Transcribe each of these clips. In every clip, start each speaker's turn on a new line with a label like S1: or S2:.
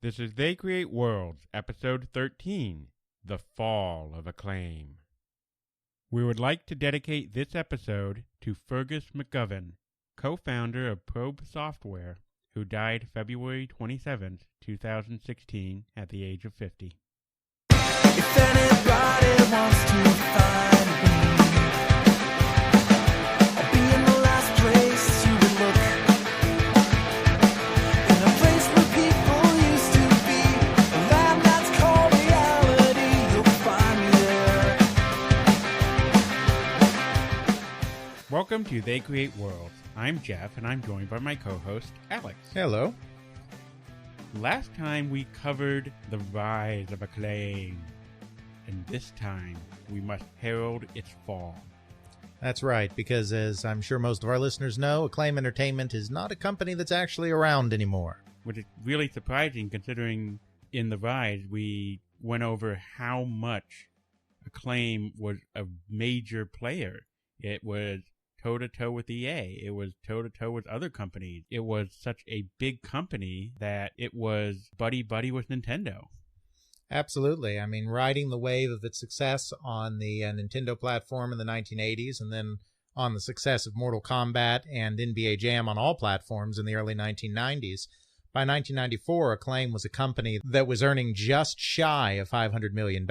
S1: This is They Create Worlds, Episode 13, The Fall of Acclaim. We would like to dedicate this episode to Fergus McGovern, co-founder of Probe Software, who died February 27, 2016, at the age of 50.
S2: If anybody wants to find me, I'll be in the last place you would look. In a place where people used to be, a land that's called reality, you'll find me there.
S1: Welcome to They Create Worlds. I'm Jeff, and I'm joined by my co-host, Alex.
S3: Hello.
S1: Last time we covered the rise of Acclaim, and this time we must herald its fall.
S3: That's right, because as I'm sure most of our listeners know, Acclaim Entertainment is not a company that's actually around anymore.
S1: Which is really surprising considering in the rise we went over how much Acclaim was a major player. It was toe-to-toe with EA. It was toe-to-toe with other companies. It was such a big company that it was buddy-buddy with Nintendo.
S3: Absolutely. I mean, riding the wave of its success on the Nintendo platform in the 1980s and then on the success of Mortal Kombat and NBA Jam on all platforms in the early 1990s, by 1994, Acclaim was a company that was earning just shy of $500 million.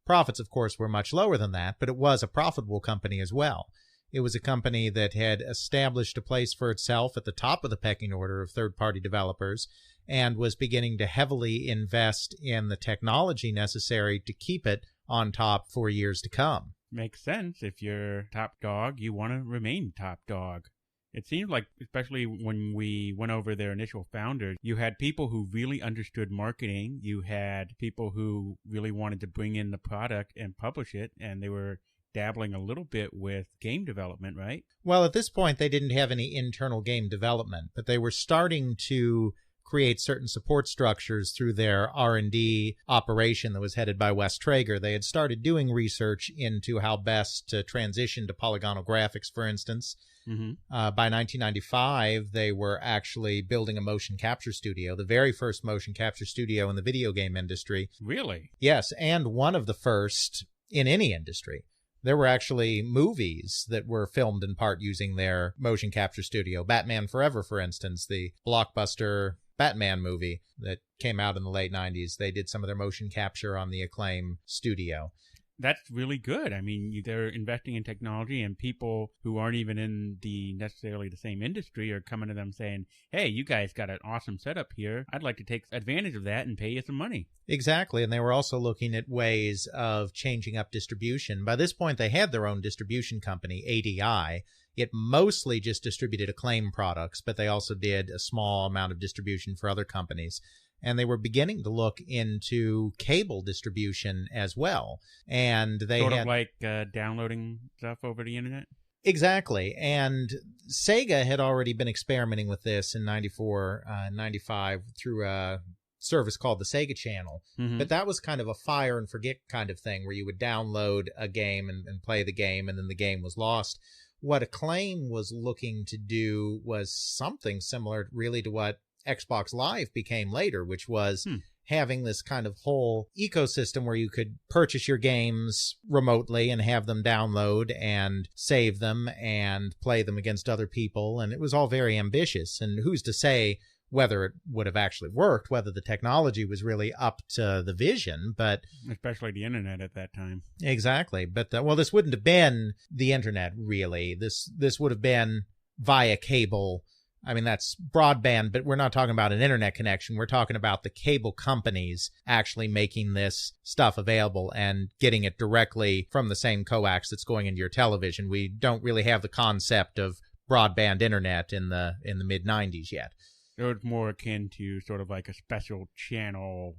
S3: Profits, of course, were much lower than that, but it was a profitable company as well. It was a company that had established a place for itself at the top of the pecking order of third-party developers and was beginning to heavily invest in the technology necessary to keep it on top for years to come.
S1: Makes sense. If you're top dog, you want to remain top dog. It seems like, especially when we went over their initial founders, you had people who really understood marketing. You had people who really wanted to bring in the product and publish it, and they were dabbling a little bit with game development, right?
S3: Well, at this point, they didn't have any internal game development, but they were starting to create certain support structures through their R&D operation that was headed by Wes Traeger. They had started doing research into how best to transition to polygonal graphics, for instance.
S1: Mm-hmm.
S3: By 1995, they were actually building a motion capture studio, the very first motion capture studio in the video game industry.
S1: Really?
S3: Yes, and one of the first in any industry. There were actually movies that were filmed in part using their motion capture studio. Batman Forever, for instance, the blockbuster Batman movie that came out in the late 90s. They did some of their motion capture on the Acclaim studio.
S1: That's really good. I mean, they're investing in technology, and people who aren't even in necessarily the same industry are coming to them saying, hey, you guys got an awesome setup here. I'd like to take advantage of that and pay you some money.
S3: Exactly, and they were also looking at ways of changing up distribution. By this point, they had their own distribution company, ADI. It mostly just distributed Acclaim products, but they also did a small amount of distribution for other companies. And they were beginning to look into cable distribution as well. And they
S1: sort of like downloading stuff over the internet?
S3: Exactly. And Sega had already been experimenting with this in 94, 95 through a service called the Sega Channel.
S1: Mm-hmm.
S3: But that was kind of a fire and forget kind of thing where you would download a game and play the game and then the game was lost. What Acclaim was looking to do was something similar really to what Xbox Live became later, which was having this kind of whole ecosystem where you could purchase your games remotely and have them download and save them and play them against other people. And it was all very ambitious. And who's to say whether it would have actually worked, whether the technology was really up to the vision, but...
S1: Especially the internet at that time.
S3: Exactly. But, well, this wouldn't have been the internet, really. This would have been via cable. I mean, that's broadband, but we're not talking about an internet connection. We're talking about the cable companies actually making this stuff available and getting it directly from the same coax that's going into your television. We don't really have the concept of broadband internet in the mid-90s yet.
S1: It was more akin to sort of like a special channel,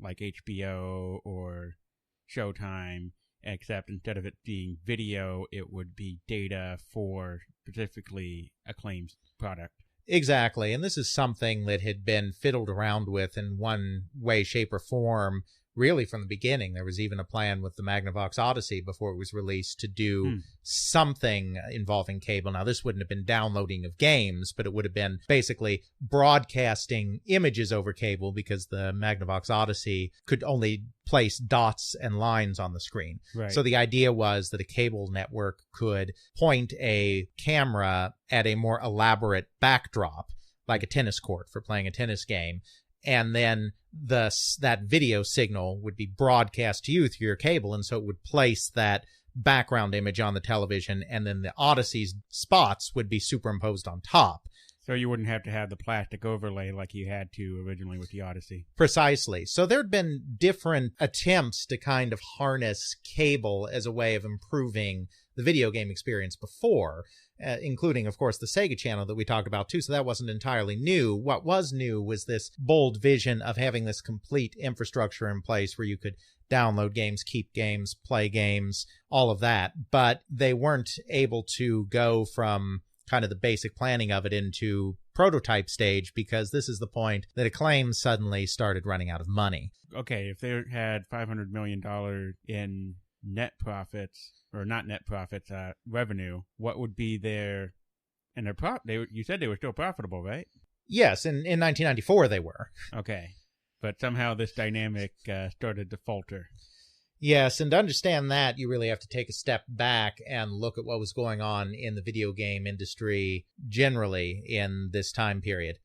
S1: like HBO or Showtime, except instead of it being video, it would be data for specifically Acclaim's product.
S3: Exactly, and this is something that had been fiddled around with in one way, shape, or form really from the beginning. There was even a plan with the Magnavox Odyssey before it was released to do something involving cable. Now, this wouldn't have been downloading of games, but it would have been basically broadcasting images over cable, because the Magnavox Odyssey could only place dots and lines on the screen.
S1: Right.
S3: So the idea was that a cable network could point a camera at a more elaborate backdrop, like a tennis court for playing a tennis game, and then that video signal would be broadcast to you through your cable, and so it would place that background image on the television, and then the Odyssey's spots would be superimposed on top.
S1: So you wouldn't have to have the plastic overlay like you had to originally with the Odyssey.
S3: Precisely. So there'd been different attempts to kind of harness cable as a way of improving the video game experience before, including, of course, the Sega channel that we talked about too. So that wasn't entirely new. What was new was this bold vision of having this complete infrastructure in place where you could download games, keep games, play games, all of that. But they weren't able to go from kind of the basic planning of it into prototype stage, because this is the point that Acclaim suddenly started running out of money.
S1: Okay, if they had $500 million in net profits, or not net profits, revenue, what would be their, and you said they were still profitable, right?
S3: Yes, in 1994 they were.
S1: Okay, but somehow this dynamic started to falter.
S3: Yes, and to understand that, you really have to take a step back and look at what was going on in the video game industry generally in this time period.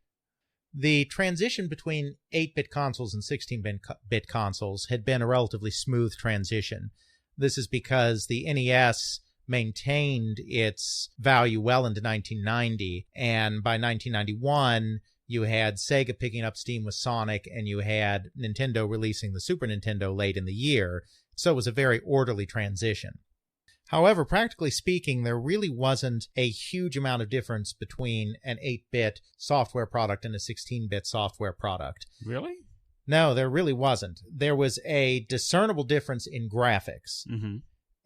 S3: The transition between 8-bit consoles and 16-bit consoles had been a relatively smooth transition. This is because the NES maintained its value well into 1990, and by 1991, you had Sega picking up steam with Sonic, and you had Nintendo releasing the Super Nintendo late in the year. So it was a very orderly transition. However, practically speaking, there really wasn't a huge amount of difference between an 8-bit software product and a 16-bit software product.
S1: Really?
S3: No, there really wasn't. There was a discernible difference in graphics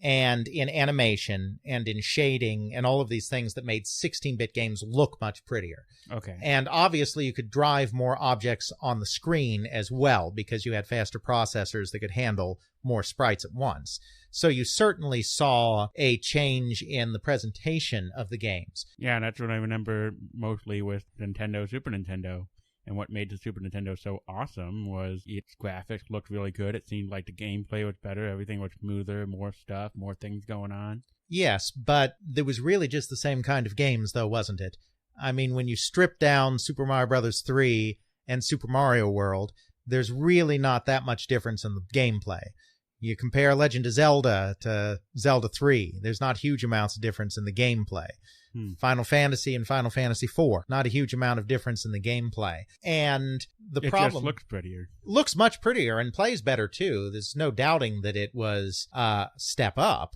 S3: and in animation and in shading and all of these things that made 16-bit games look much prettier.
S1: Okay.
S3: And obviously you could drive more objects on the screen as well, because you had faster processors that could handle more sprites at once. So you certainly saw a change in the presentation of the games.
S1: Yeah, that's what I remember mostly with Nintendo, Super Nintendo. And what made the Super Nintendo so awesome was its graphics looked really good. It seemed like the gameplay was better. Everything was smoother, more stuff, more things going on.
S3: Yes, but there was really just the same kind of games, though, wasn't it? I mean, when you strip down Super Mario Bros. 3 and Super Mario World, there's really not that much difference in the gameplay. You compare Legend of Zelda to Zelda 3, there's not huge amounts of difference in the gameplay. Final Fantasy and Final Fantasy 4, not a huge amount of difference in the gameplay. And the problem...
S1: It just looks prettier.
S3: Looks much prettier and plays better, too. There's no doubting that it was a step up.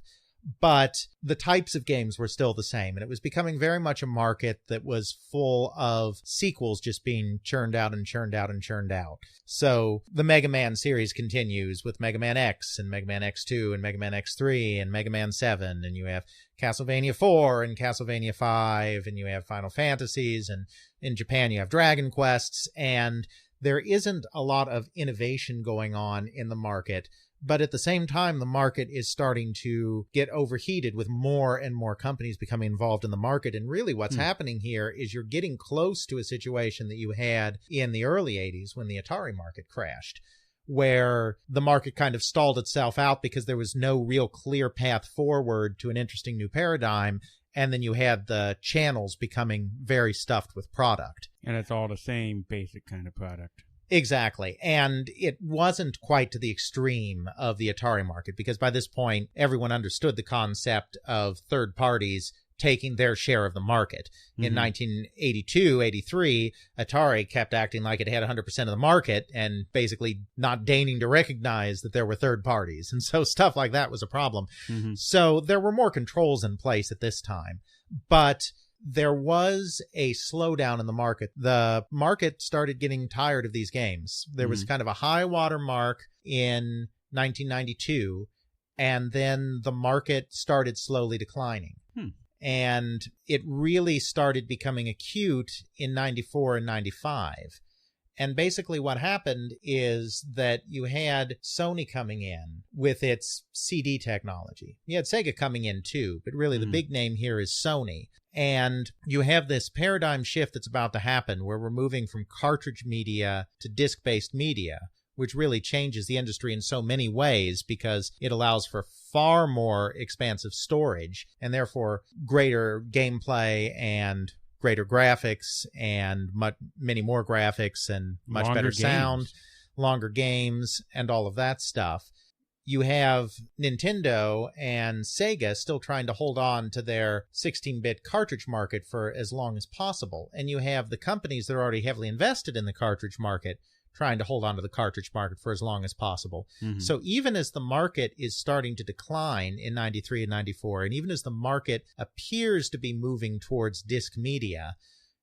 S3: But the types of games were still the same, and it was becoming very much a market that was full of sequels just being churned out and churned out and churned out. So the Mega Man series continues with Mega Man X and Mega Man X2 and Mega Man X3 and Mega Man 7, and you have Castlevania 4 and Castlevania 5, and you have Final Fantasies, and in Japan you have Dragon Quests, and there isn't a lot of innovation going on in the market. But at the same time, the market is starting to get overheated with more and more companies becoming involved in the market. And really what's happening here is you're getting close to a situation that you had in the early 80s when the Atari market crashed, where the market kind of stalled itself out because there was no real clear path forward to an interesting new paradigm. And then you had the channels becoming very stuffed with product.
S1: And it's all the same basic kind of product.
S3: Exactly. And it wasn't quite to the extreme of the Atari market, because by this point, everyone understood the concept of third parties taking their share of the market. In 1982, 83, Atari kept acting like it had 100% of the market and basically not deigning to recognize that there were third parties. And so stuff like that was a problem. So there were more controls in place at this time. But there was a slowdown in the market. The market started getting tired of these games. There was kind of a high water mark in 1992, and then the market started slowly declining. And it really started becoming acute in 94 and 95. And basically what happened is that you had Sony coming in with its CD technology. You had Sega coming in too, but really the big name here is Sony. And you have this paradigm shift that's about to happen where we're moving from cartridge media to disc-based media, which really changes the industry in so many ways because it allows for far more expansive storage and therefore greater gameplay and greater graphics and many more graphics and much better sound, longer games, and all of that stuff. You have Nintendo and Sega still trying to hold on to their 16-bit cartridge market for as long as possible. And you have the companies that are already heavily invested in the cartridge market trying to hold on to the cartridge market for as long as possible. So even as the market is starting to decline in 93 and 94, and even as the market appears to be moving towards disc media,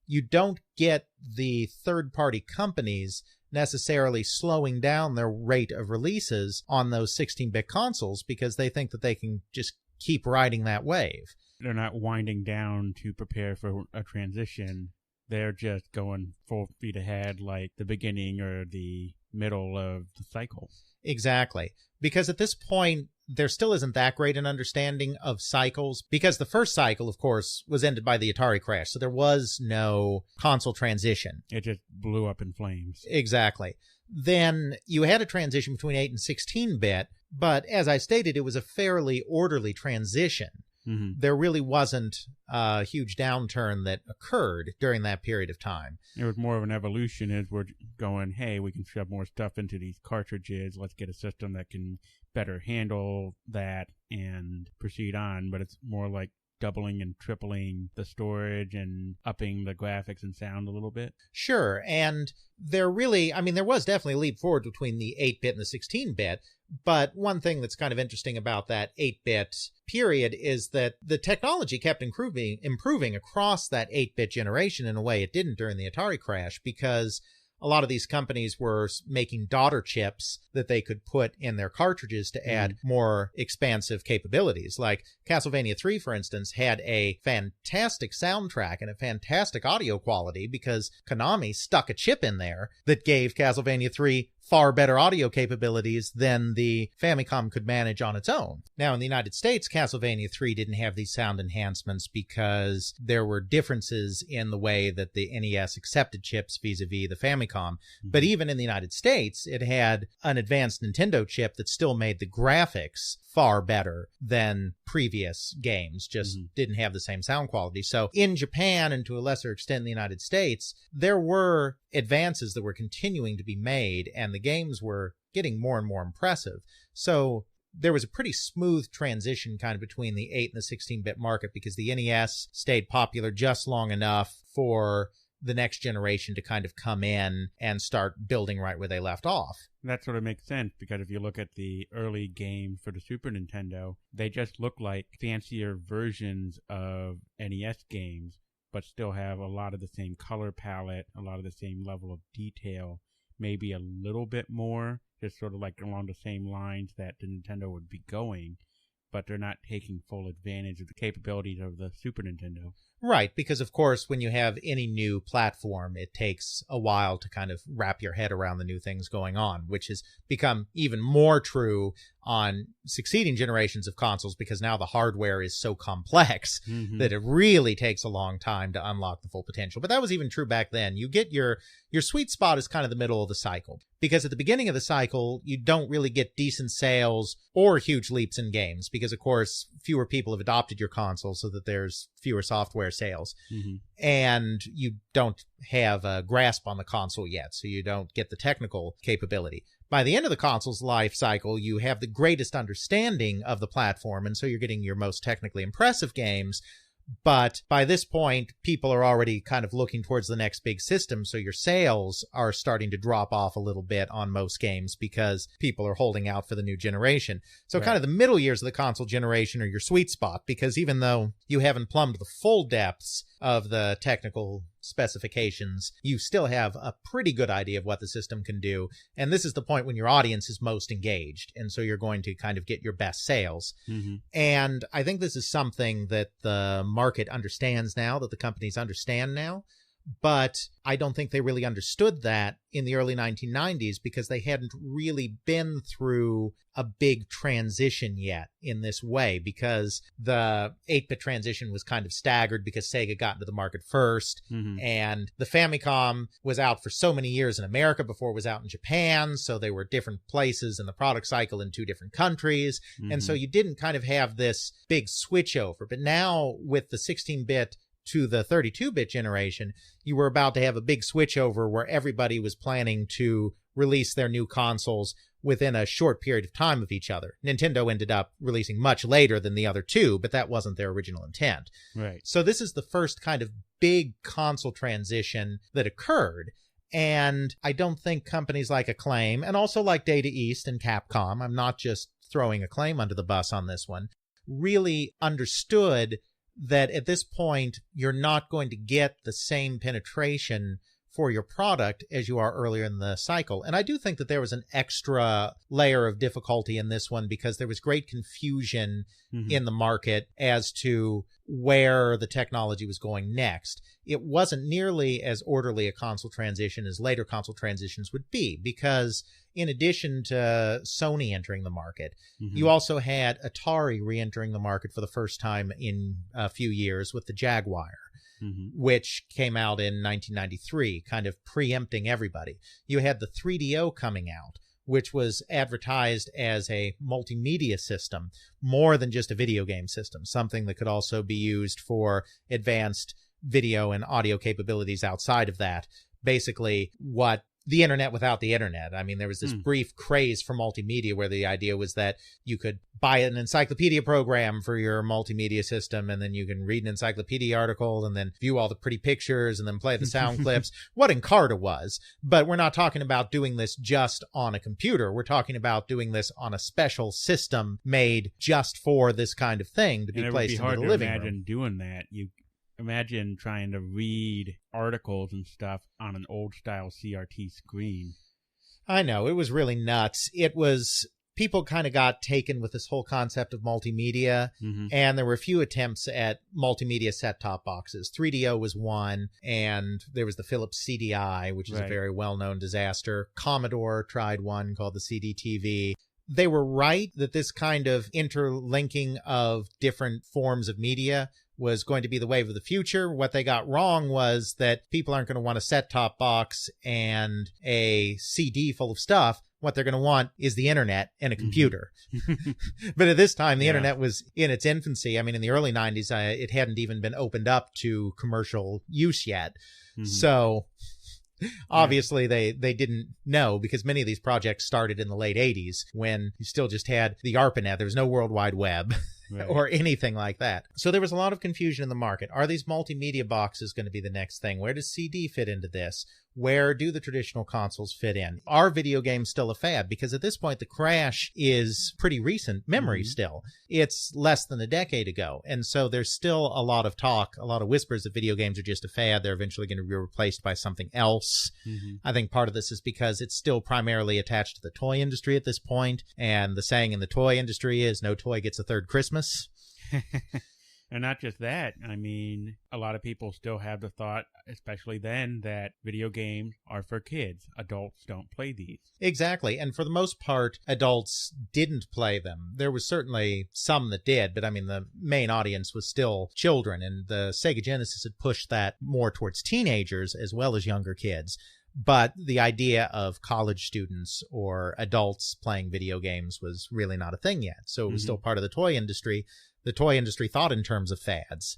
S3: you don't get the third-party companies necessarily slowing down their rate of releases on those 16-bit consoles because they think that they can just keep riding that wave.
S1: They're not winding down to prepare for a transition. They're just going full speed ahead like the beginning or the middle of the cycle.
S3: Exactly. Because at this point, there still isn't that great an understanding of cycles because the first cycle, of course, was ended by the Atari crash. So there was no console transition.
S1: It just blew up in flames.
S3: Exactly. Then you had a transition between 8 and 16-bit, but as I stated, it was a fairly orderly transition. There really wasn't a huge downturn that occurred during that period of time.
S1: It was more of an evolution as we're going, hey, we can shove more stuff into these cartridges. Let's get a system that can better handle that and proceed on. But it's more like doubling and tripling the storage and upping the graphics and sound a little bit.
S3: Sure. And there was definitely a leap forward between the 8-bit and the 16-bit. But one thing that's kind of interesting about that 8-bit period is that the technology kept improving across that 8-bit generation in a way it didn't during the Atari crash because a lot of these companies were making daughter chips that they could put in their cartridges to add more expansive capabilities. Like Castlevania 3, for instance, had a fantastic soundtrack and a fantastic audio quality because Konami stuck a chip in there that gave Castlevania 3 far better audio capabilities than the Famicom could manage on its own. Now, in the United States, Castlevania 3 didn't have these sound enhancements because there were differences in the way that the NES accepted chips vis-a-vis the Famicom. But even in the United States, it had an advanced Nintendo chip that still made the graphics far better than previous games, just didn't have the same sound quality. So in Japan, and to a lesser extent in the United States, there were advances that were continuing to be made, and the games were getting more and more impressive. So there was a pretty smooth transition kind of between the 8 and the 16-bit market because the NES stayed popular just long enough for the next generation to kind of come in and start building right where they left off.
S1: That sort of makes sense because if you look at the early games for the Super Nintendo, they just look like fancier versions of NES games, but still have a lot of the same color palette, a lot of the same level of detail, maybe a little bit more, just sort of like along the same lines that the Nintendo would be going, but they're not taking full advantage of the capabilities of the Super Nintendo.
S3: Right, because of course, when you have any new platform, it takes a while to kind of wrap your head around the new things going on, which has become even more true on succeeding generations of consoles because now the hardware is so complex that it really takes a long time to unlock the full potential. But that was even true back then. You get your sweet spot is kind of the middle of the cycle because at the beginning of the cycle, you don't really get decent sales or huge leaps in games because, of course, fewer people have adopted your console so that there's fewer software sales. And you don't have a grasp on the console yet, so you don't get the technical capability. By the end of the console's life cycle, you have the greatest understanding of the platform, and so you're getting your most technically impressive games. But by this point, people are already kind of looking towards the next big system, so your sales are starting to drop off a little bit on most games because people are holding out for the new generation. So kind of the middle years of the console generation are your sweet spot, because even though you haven't plumbed the full depths of the technical specifications, you still have a pretty good idea of what the system can do. And this is the point when your audience is most engaged. And so you're going to kind of get your best sales. And I think this is something that the market understands now, that the companies understand now. But I don't think they really understood that in the early 1990s because they hadn't really been through a big transition yet in this way, because the 8-bit transition was kind of staggered because Sega got into the market first, and the Famicom was out for so many years in America before it was out in Japan, so they were different places in the product cycle in 2 different countries, and so you didn't kind of have this big switch over. But now with the 16-bit to the 32-bit generation, you were about to have a big switchover where everybody was planning to release their new consoles within a short period of time of each other. Nintendo ended up releasing much later than the other two, but that wasn't their original intent.
S1: Right.
S3: So this is the first kind of big console transition that occurred. And I don't think companies like Acclaim, and also like Data East and Capcom, I'm not just throwing Acclaim under the bus on this one, really understood that at this point, you're not going to get the same penetration for your product as you are earlier in the cycle. And I do think that there was an extra layer of difficulty in this one because there was great confusion in the market as to where the technology was going next. It wasn't nearly as orderly a console transition as later console transitions would be, because in addition to Sony entering the market, you also had Atari re-entering the market for the first time in a few years with the Jaguar, which came out in 1993, kind of preempting everybody. You had the 3DO coming out, which was advertised as a multimedia system, more than just a video game system, something that could also be used for advanced video and audio capabilities outside of that. Basically, what the internet without the internet. I mean, there was this brief craze for multimedia where the idea was that you could buy an encyclopedia program for your multimedia system, and then you can read an encyclopedia article and then view all the pretty pictures and then play the sound clips. What Encarta was. But we're not talking about doing this just on a computer. We're talking about doing this on a special system made just for this kind of thing to be placed in the living room.
S1: It would be hard to imagine doing that. You imagine trying to read articles and stuff on an old style CRT screen.
S3: I know, it was really nuts. It was, people kind of got taken with this whole concept of multimedia, and there were a few attempts at multimedia set-top boxes. 3DO was one, and there was the Philips CDI, which is a very well-known disaster. Commodore tried one called the CD-TV. They were right that this kind of interlinking of different forms of media was going to be the wave of the future. What they got wrong was that people aren't going to want a set-top box and a CD full of stuff. What they're going to want is the internet and a computer. But at this time, the internet was in its infancy. I mean, in the early 90s, it hadn't even been opened up to commercial use yet. So obviously, they didn't know, because many of these projects started in the late 80s when you still just had the ARPANET. There was no World Wide Web. Or anything like that. So there was a lot of confusion in the market. Are these multimedia boxes going to be the next thing? Where does CD fit into this? Where do the traditional consoles fit in? Are video games still a fad? Because at this point, the crash is pretty recent memory still. It's less than a decade ago. And so there's still a lot of talk, a lot of whispers that video games are just a fad. They're eventually going to be replaced by something else. I think part of this is because it's still primarily attached to the toy industry at this point. And the saying in the toy industry is no toy gets a third Christmas.
S1: And not just that, I mean, a lot of people still have the thought, especially then, that video games are for kids. Adults don't play these.
S3: Exactly. And for the most part, adults didn't play them. There was certainly some that did, but I mean, the main audience was still children, and the Sega Genesis had pushed that more towards teenagers as well as younger kids. But the idea of college students or adults playing video games was really not a thing yet. So it was still part of the toy industry. The toy industry thought in terms of fads.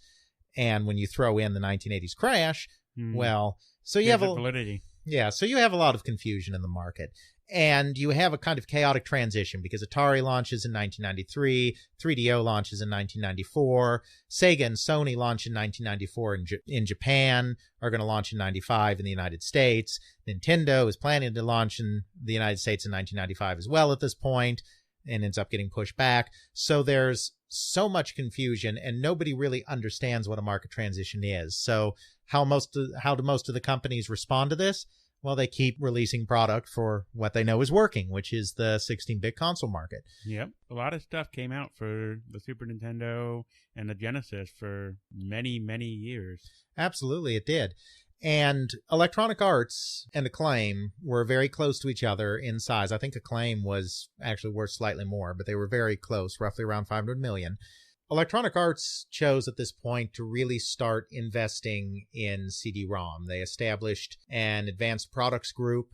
S3: And when you throw in the 1980s crash, well, so you have
S1: validity.
S3: Yeah, so you have a lot of confusion in the market. And you have a kind of chaotic transition because Atari launches in 1993, 3DO launches in 1994, Sega and Sony launch in 1994 in Japan, are going to launch in 95 in the United States. Nintendo is planning to launch in the United States in 1995 as well at this point, and ends up getting pushed back. So there's so much confusion, and nobody really understands what a market transition is. So how do most of the companies respond to this? Well, they keep releasing product for what they know is working, which is the 16-bit console market.
S1: Yep. A lot of stuff came out for the Super Nintendo and the Genesis for many, many years.
S3: Absolutely, it did. And Electronic Arts and Acclaim were very close to each other in size. I think Acclaim was actually worth slightly more, but they were very close, roughly around 500 million. Electronic Arts chose at this point to really start investing in CD-ROM. They established an advanced products group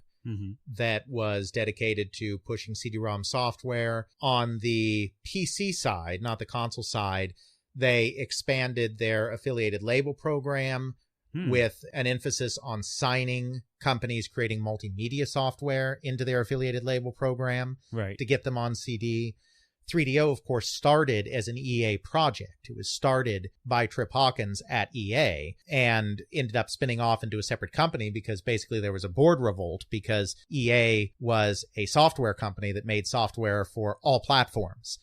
S3: that was dedicated to pushing CD-ROM software. On the PC side, not the console side, they expanded their affiliated label program with an emphasis on signing companies creating multimedia software into their affiliated label program to get them on CD. 3DO, of course, started as an EA project. It was started by Trip Hawkins at EA and ended up spinning off into a separate company because basically there was a board revolt because EA was a software company that made software for all platforms.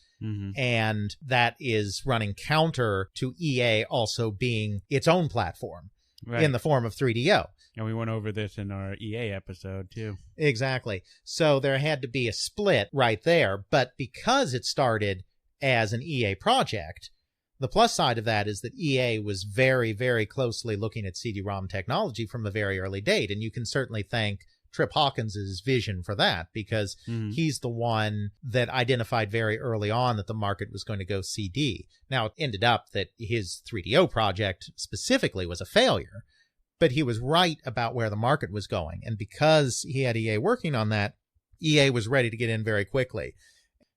S3: And that is running counter to EA also being its own platform in the form of 3DO.
S1: And we went over this in our EA episode, too.
S3: Exactly. So there had to be a split right there. But because it started as an EA project, the plus side of that is that EA was very, very closely looking at CD-ROM technology from a very early date. And you can certainly thank Trip Hawkins' vision for that because he's the one that identified very early on that the market was going to go CD. Now, it ended up that his 3DO project specifically was a failure. But he was right about where the market was going. And because he had EA working on that, EA was ready to get in very quickly.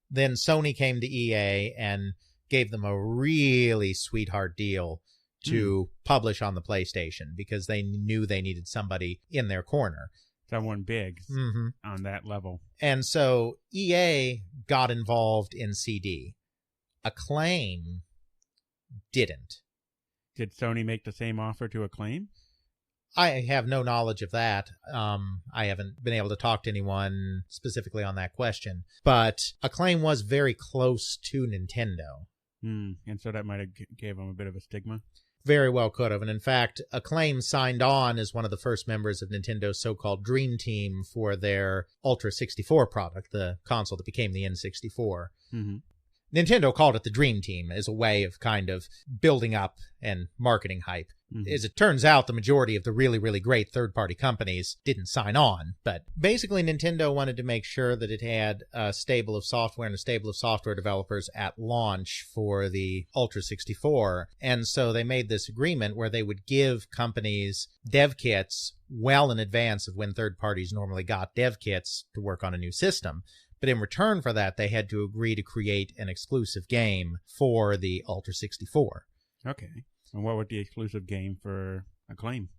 S3: Then Sony came to EA and gave them a really sweetheart deal to publish on the PlayStation because they knew they needed somebody in their corner.
S1: Someone big on that level.
S3: And so EA got involved in CD. Acclaim didn't.
S1: Did Sony make the same offer to Acclaim?
S3: I have no knowledge of that. I haven't been able to talk to anyone specifically on that question. But Acclaim was very close to Nintendo.
S1: And so that might have gave them a bit of a stigma?
S3: Very well could have. And in fact, Acclaim signed on as one of the first members of Nintendo's so-called Dream Team for their Ultra 64 product, the console that became the N64. Nintendo called it the Dream Team as a way of kind of building up and marketing hype. As it turns out, the majority of the really, really great third-party companies didn't sign on. But basically, Nintendo wanted to make sure that it had a stable of software and a stable of software developers at launch for the Ultra 64. And so they made this agreement where they would give companies dev kits well in advance of when third parties normally got dev kits to work on a new system. But in return for that, they had to agree to create an exclusive game for the Ultra 64.
S1: Okay. And what would the exclusive game for Acclaim?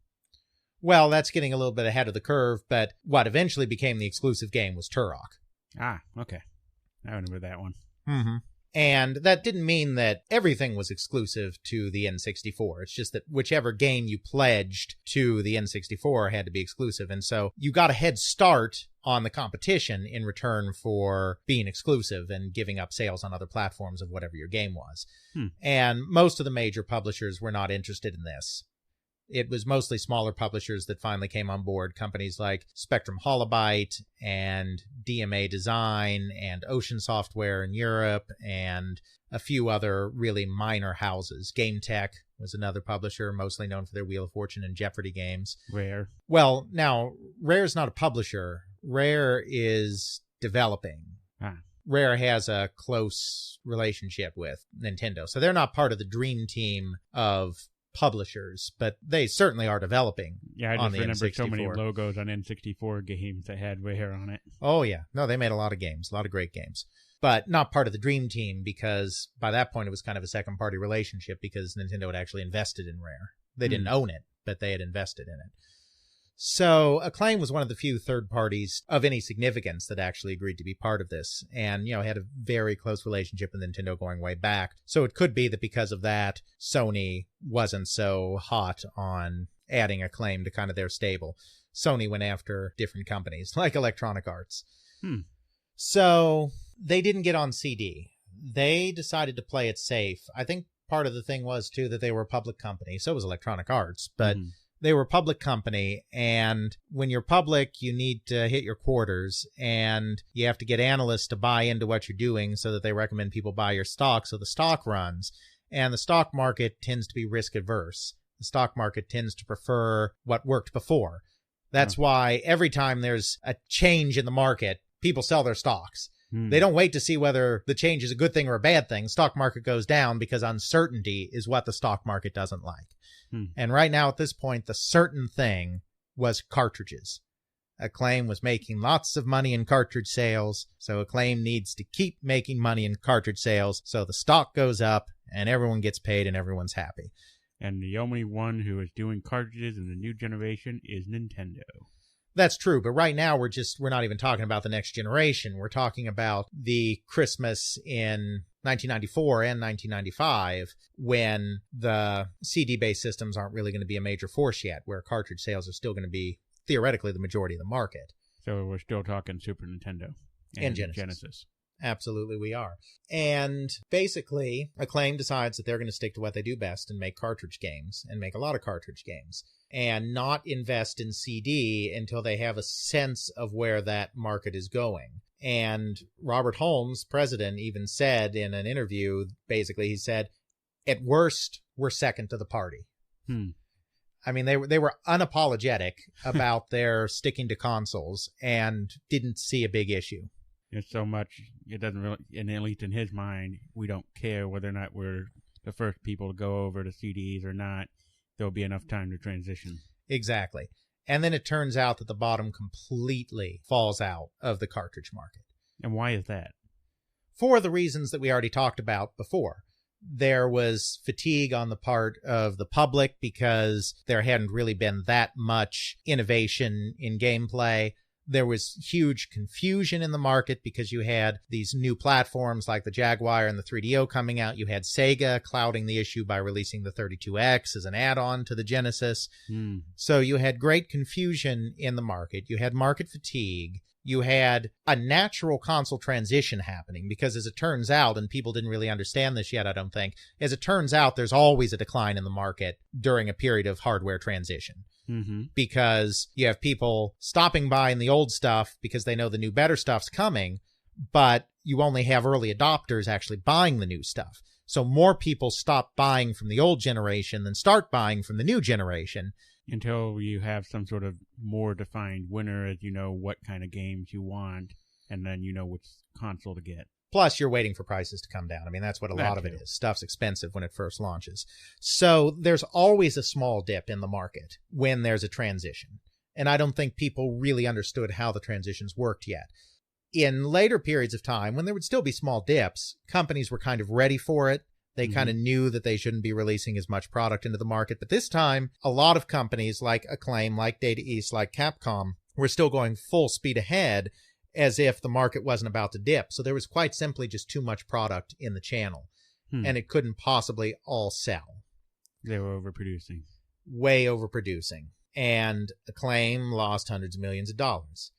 S3: Well, that's getting a little bit ahead of the curve, but what eventually became the exclusive game was Turok.
S1: Ah, okay. I remember that one.
S3: And that didn't mean that everything was exclusive to the N64. It's just that whichever game you pledged to the N64 had to be exclusive. And so you got a head start on the competition in return for being exclusive and giving up sales on other platforms of whatever your game was. And most of the major publishers were not interested in this. It was mostly smaller publishers that finally came on board, companies like Spectrum Holobyte and DMA Design and Ocean Software in Europe and a few other really minor houses. Game Tech was another publisher, mostly known for their Wheel of Fortune and Jeopardy games.
S1: Rare.
S3: Well, now, Rare's not a publisher. Rare is developing. Rare has a close relationship with Nintendo, so they're not part of the dream team of publishers, but they certainly are developing.
S1: Yeah, I just remember
S3: N64.
S1: so many logos on N64 games that had Rare on it.
S3: Oh, yeah. No, they made a lot of games, a lot of great games. But not part of the Dream Team because by that point it was kind of a second-party relationship because Nintendo had actually invested in Rare. They didn't own it, but they had invested in it. So Acclaim was one of the few third parties of any significance that actually agreed to be part of this and, you know, had a very close relationship with Nintendo going way back. So it could be that because of that, Sony wasn't so hot on adding Acclaim to kind of their stable. Sony went after different companies like Electronic Arts. So they didn't get on CD. They decided to play it safe. I think part of the thing was, too, that they were a public company. So was Electronic Arts, but they were a public company, and when you're public, you need to hit your quarters, and you have to get analysts to buy into what you're doing so that they recommend people buy your stock so the stock runs. And the stock market tends to be risk adverse. The stock market tends to prefer what worked before. That's why every time there's a change in the market, people sell their stocks. They don't wait to see whether the change is a good thing or a bad thing. Stock market goes down because uncertainty is what the stock market doesn't like. And right now at this point, the certain thing was cartridges. Acclaim was making lots of money in cartridge sales, so Acclaim needs to keep making money in cartridge sales, so the stock goes up and everyone gets paid and everyone's happy.
S1: And the only one who is doing cartridges in the new generation is Nintendo.
S3: That's true, but right now we're not even talking about the next generation. We're talking about the Christmas in 1994 and 1995 when the CD-based systems aren't really going to be a major force yet, where cartridge sales are still going to be theoretically the majority of the market.
S1: So we're still talking Super Nintendo and Genesis.
S3: Absolutely we are. And basically, Acclaim decides that they're going to stick to what they do best and make cartridge games, and make a lot of cartridge games, and not invest in CD until they have a sense of where that market is going. And Robert Holmes, president, even said in an interview, basically he said, at worst, we're second to the party. I mean, they were unapologetic about their sticking to consoles and didn't see a big issue.
S1: It's so much, it doesn't really, and at least in his mind, we don't care whether or not we're the first people to go over to CDs or not. There'll be enough time to transition.
S3: Exactly. And then it turns out that the bottom completely falls out of the cartridge market.
S1: And why is that?
S3: For the reasons that we already talked about before. There was fatigue on the part of the public because there hadn't really been that much innovation in gameplay. There was huge confusion in the market because you had these new platforms like the Jaguar and the 3DO coming out. You had Sega clouding the issue by releasing the 32X as an add-on to the Genesis. So you had great confusion in the market. You had market fatigue. You had a natural console transition happening because, as it turns out, and people didn't really understand this yet, I don't think, as it turns out, there's always a decline in the market during a period of hardware transition. Because you have people stopping buying the old stuff because they know the new better stuff's coming, but you only have early adopters actually buying the new stuff. So more people stop buying from the old generation than start buying from the new generation.
S1: Until you have some sort of more defined winner, as you know what kind of games you want, and then you know which console to get.
S3: Plus, you're waiting for prices to come down. I mean, that's what a lot of it is. Stuff's expensive when it first launches. So there's always a small dip in the market when there's a transition. And I don't think people really understood how the transitions worked yet. In later periods of time, when there would still be small dips, companies were kind of ready for it. They kind of knew that they shouldn't be releasing as much product into the market. But this time, a lot of companies like Acclaim, like Data East, like Capcom, were still going full speed ahead as if the market wasn't about to dip. So there was quite simply just too much product in the channel, and it couldn't possibly all sell.
S1: They were overproducing.
S3: Way overproducing. And Acclaim lost hundreds of millions of dollars.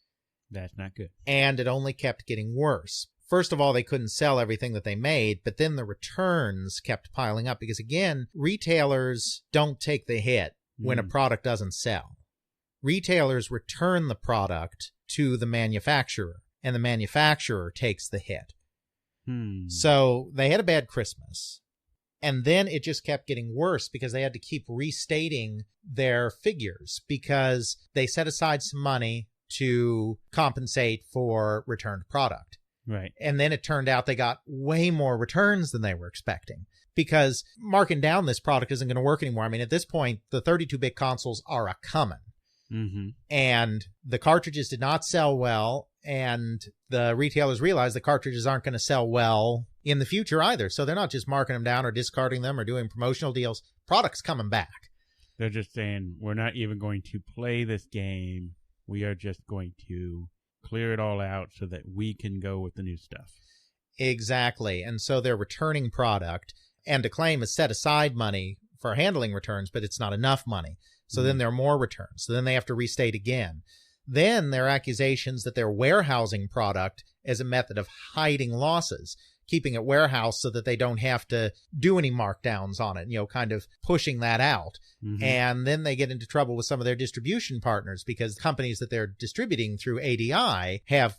S1: That's not good.
S3: And it only kept getting worse. First of all, they couldn't sell everything that they made, but then the returns kept piling up because, again, retailers don't take the hit when a product doesn't sell. Retailers return the product to the manufacturer, and the manufacturer takes the hit. So they had a bad Christmas. And then it just kept getting worse because they had to keep restating their figures because they set aside some money to compensate for returned product.
S1: Right.
S3: And then it turned out they got way more returns than they were expecting because marking down this product isn't going to work anymore. I mean, at this point, the 32-bit consoles are a coming. And the cartridges did not sell well, and the retailers realized the cartridges aren't going to sell well in the future either. So they're not just marking them down or discarding them or doing promotional deals. Product's coming back.
S1: They're just saying, we're not even going to play this game. We are just going to clear it all out so that we can go with the new stuff.
S3: Exactly. And so they're returning product, and Acclaim has set aside money for handling returns, but it's not enough money. So then there are more returns. So then they have to restate again. Then there are accusations that they're warehousing product as a method of hiding losses, keeping it warehoused so that they don't have to do any markdowns on it, kind of pushing that out.
S1: Mm-hmm.
S3: And then they get into trouble with some of their distribution partners because companies that they're distributing through ADI have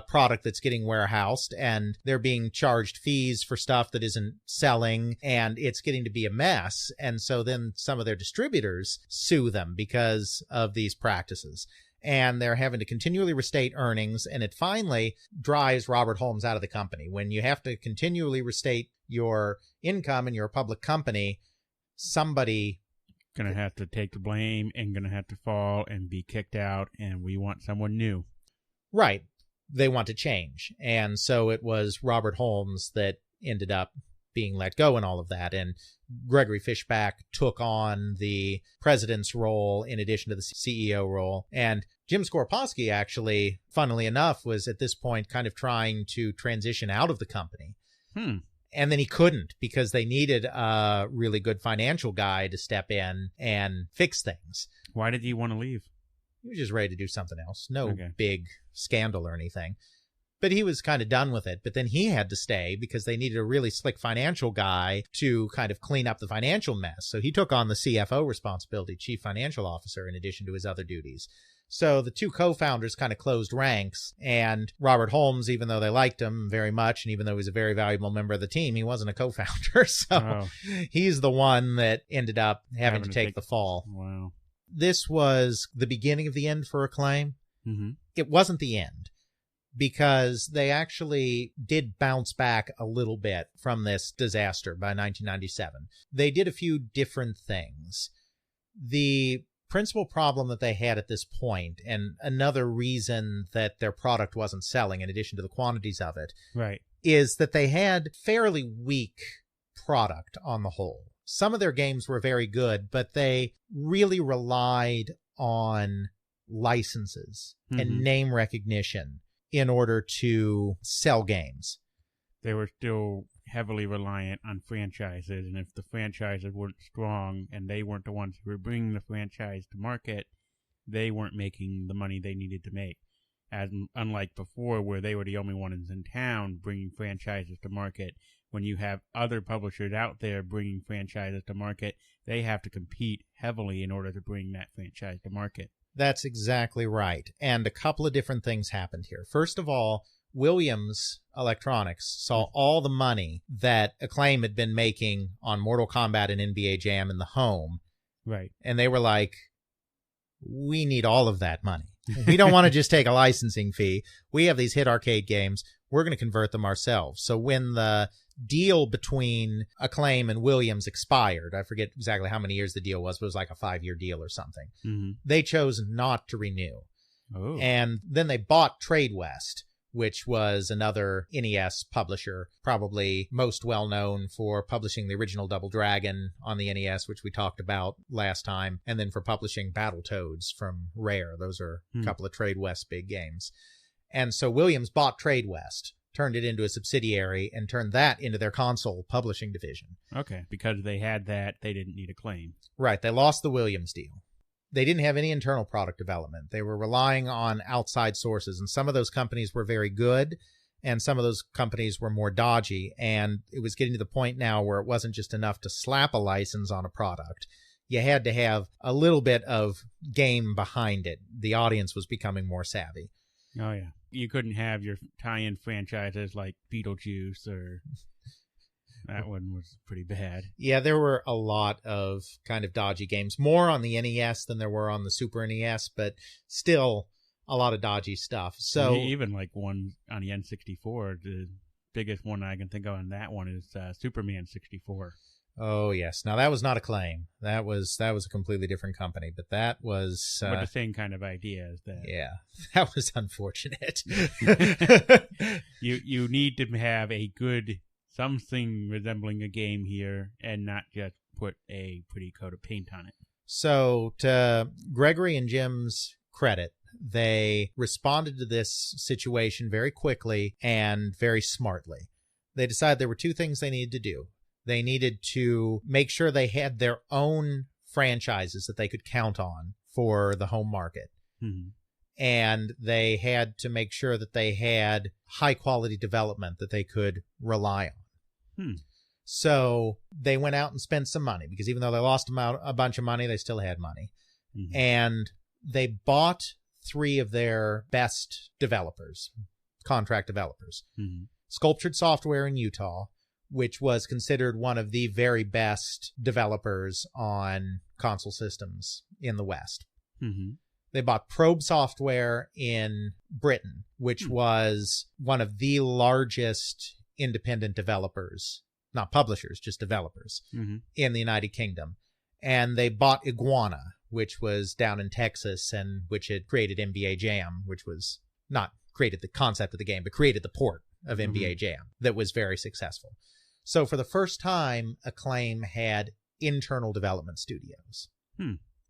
S3: product that's getting warehoused and they're being charged fees for stuff that isn't selling, and it's getting to be a mess. And so then some of their distributors sue them because of these practices. And they're having to continually restate earnings, and it finally drives Robert Holmes out of the company. When you have to continually restate your income and you're a public company, somebody
S1: going to have to take the blame and going to have to fall and be kicked out, and we want someone new.
S3: Right. They want to change. And so it was Robert Holmes that ended up being let go and all of that. And Gregory Fishback took on the president's role in addition to the CEO role. And Jim Skorpowski, actually, funnily enough, was at this point kind of trying to transition out of the company. And then he couldn't because they needed a really good financial guy to step in and fix things.
S1: Why did he want to leave?
S3: He was just ready to do something else. No
S1: Okay.
S3: big scandal or anything. But he was kind of done with it. But then he had to stay because they needed a really slick financial guy to kind of clean up the financial mess. So he took on the CFO responsibility, Chief Financial Officer, in addition to his other duties. So the two co-founders kind of closed ranks, and Robert Holmes, even though they liked him very much, and even though he was a very valuable member of the team, he wasn't a co-founder. So he's the one that ended up having to take the fall.
S1: Wow.
S3: This was the beginning of the end for Acclaim.
S1: Mm-hmm.
S3: It wasn't the end, because they actually did bounce back a little bit from this disaster by 1997. They did a few different things. The principal problem that they had at this point, and another reason that their product wasn't selling in addition to the quantities of it,
S1: Right.
S3: is that they had fairly weak product on the whole. Some of their games were very good, but they really relied on licenses and name recognition in order to sell games.
S1: They were still heavily reliant on franchises, and if the franchises weren't strong and they weren't the ones who were bringing the franchise to market, they weren't making the money they needed to make. As unlike before, where they were the only ones in town bringing franchises to market, when you have other publishers out there bringing franchises to market, they have to compete heavily in order to bring that franchise to market.
S3: That's exactly right. And a couple of different things happened here. First of all, Williams Electronics saw all the money that Acclaim had been making on Mortal Kombat and NBA Jam in the home.
S1: Right.
S3: And they were like, we need all of that money. We don't want to just take a licensing fee. We have these hit arcade games. We're going to convert them ourselves. So when the deal between Acclaim and Williams expired, I forget exactly how many years the deal was, but it was like a 5-year deal or something.
S1: Mm-hmm.
S3: They chose not to renew.
S1: Oh.
S3: And then they bought Trade West, which was another NES publisher, probably most well known for publishing the original Double Dragon on the NES, which we talked about last time, and then for publishing Battletoads from Rare. Those are a couple of Trade West big games. And so Williams bought Trade West, turned it into a subsidiary, and turned that into their console publishing division.
S1: Okay, because they had that, they didn't need a claim.
S3: Right, they lost the Williams deal. They didn't have any internal product development. They were relying on outside sources, and some of those companies were very good, and some of those companies were more dodgy, and it was getting to the point now where it wasn't just enough to slap a license on a product. You had to have a little bit of game behind it. The audience was becoming more savvy.
S1: Oh, yeah. You couldn't have your tie-in franchises like Beetlejuice or... That one was pretty bad.
S3: Yeah, there were a lot of kind of dodgy games. More on the NES than there were on the Super NES, but still a lot of dodgy stuff. So
S1: even like one on the N64, the biggest one I can think of on that one is Superman 64.
S3: Oh, yes. Now, that was not Acclaim. That was a completely different company, but that was...
S1: but the same kind of idea as that.
S3: Yeah, that was unfortunate.
S1: You need to have a good... something resembling a game here and not just put a pretty coat of paint on it.
S3: So to Gregory and Jim's credit, they responded to this situation very quickly and very smartly. They decided there were two things they needed to do. They needed to make sure they had their own franchises that they could count on for the home market.
S1: Mm-hmm.
S3: and they had to make sure that they had high-quality development that they could rely on. So they went out and spent some money, because even though they lost a bunch of money, they still had money. And they bought 3 of their best developers, contract developers. Sculptured Software in Utah, which was considered one of the very best developers on console systems in the West. They bought Probe Software in Britain, which was one of the largest independent developers, not publishers, just developers, in the United Kingdom. And they bought Iguana, which was down in Texas, and which had created NBA Jam, which was not created the concept of the game, but created the port of NBA Jam that was very successful. So for the first time, Acclaim had internal development studios.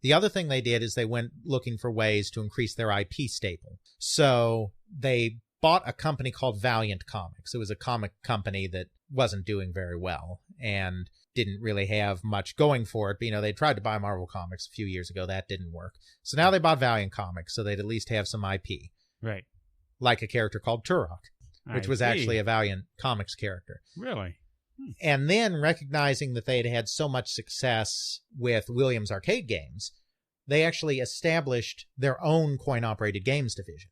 S3: The other thing they did is they went looking for ways to increase their IP staple. So they bought a company called Valiant Comics. It was a comic company that wasn't doing very well and didn't really have much going for it. But, you know, they tried to buy Marvel Comics a few years ago. That didn't work. So now they bought Valiant Comics, so they'd at least have some IP.
S1: Right.
S3: Like a character called Turok, which was actually a Valiant Comics character.
S1: Really?
S3: And then, recognizing that they had had so much success with Williams arcade games, they actually established their own coin-operated games division.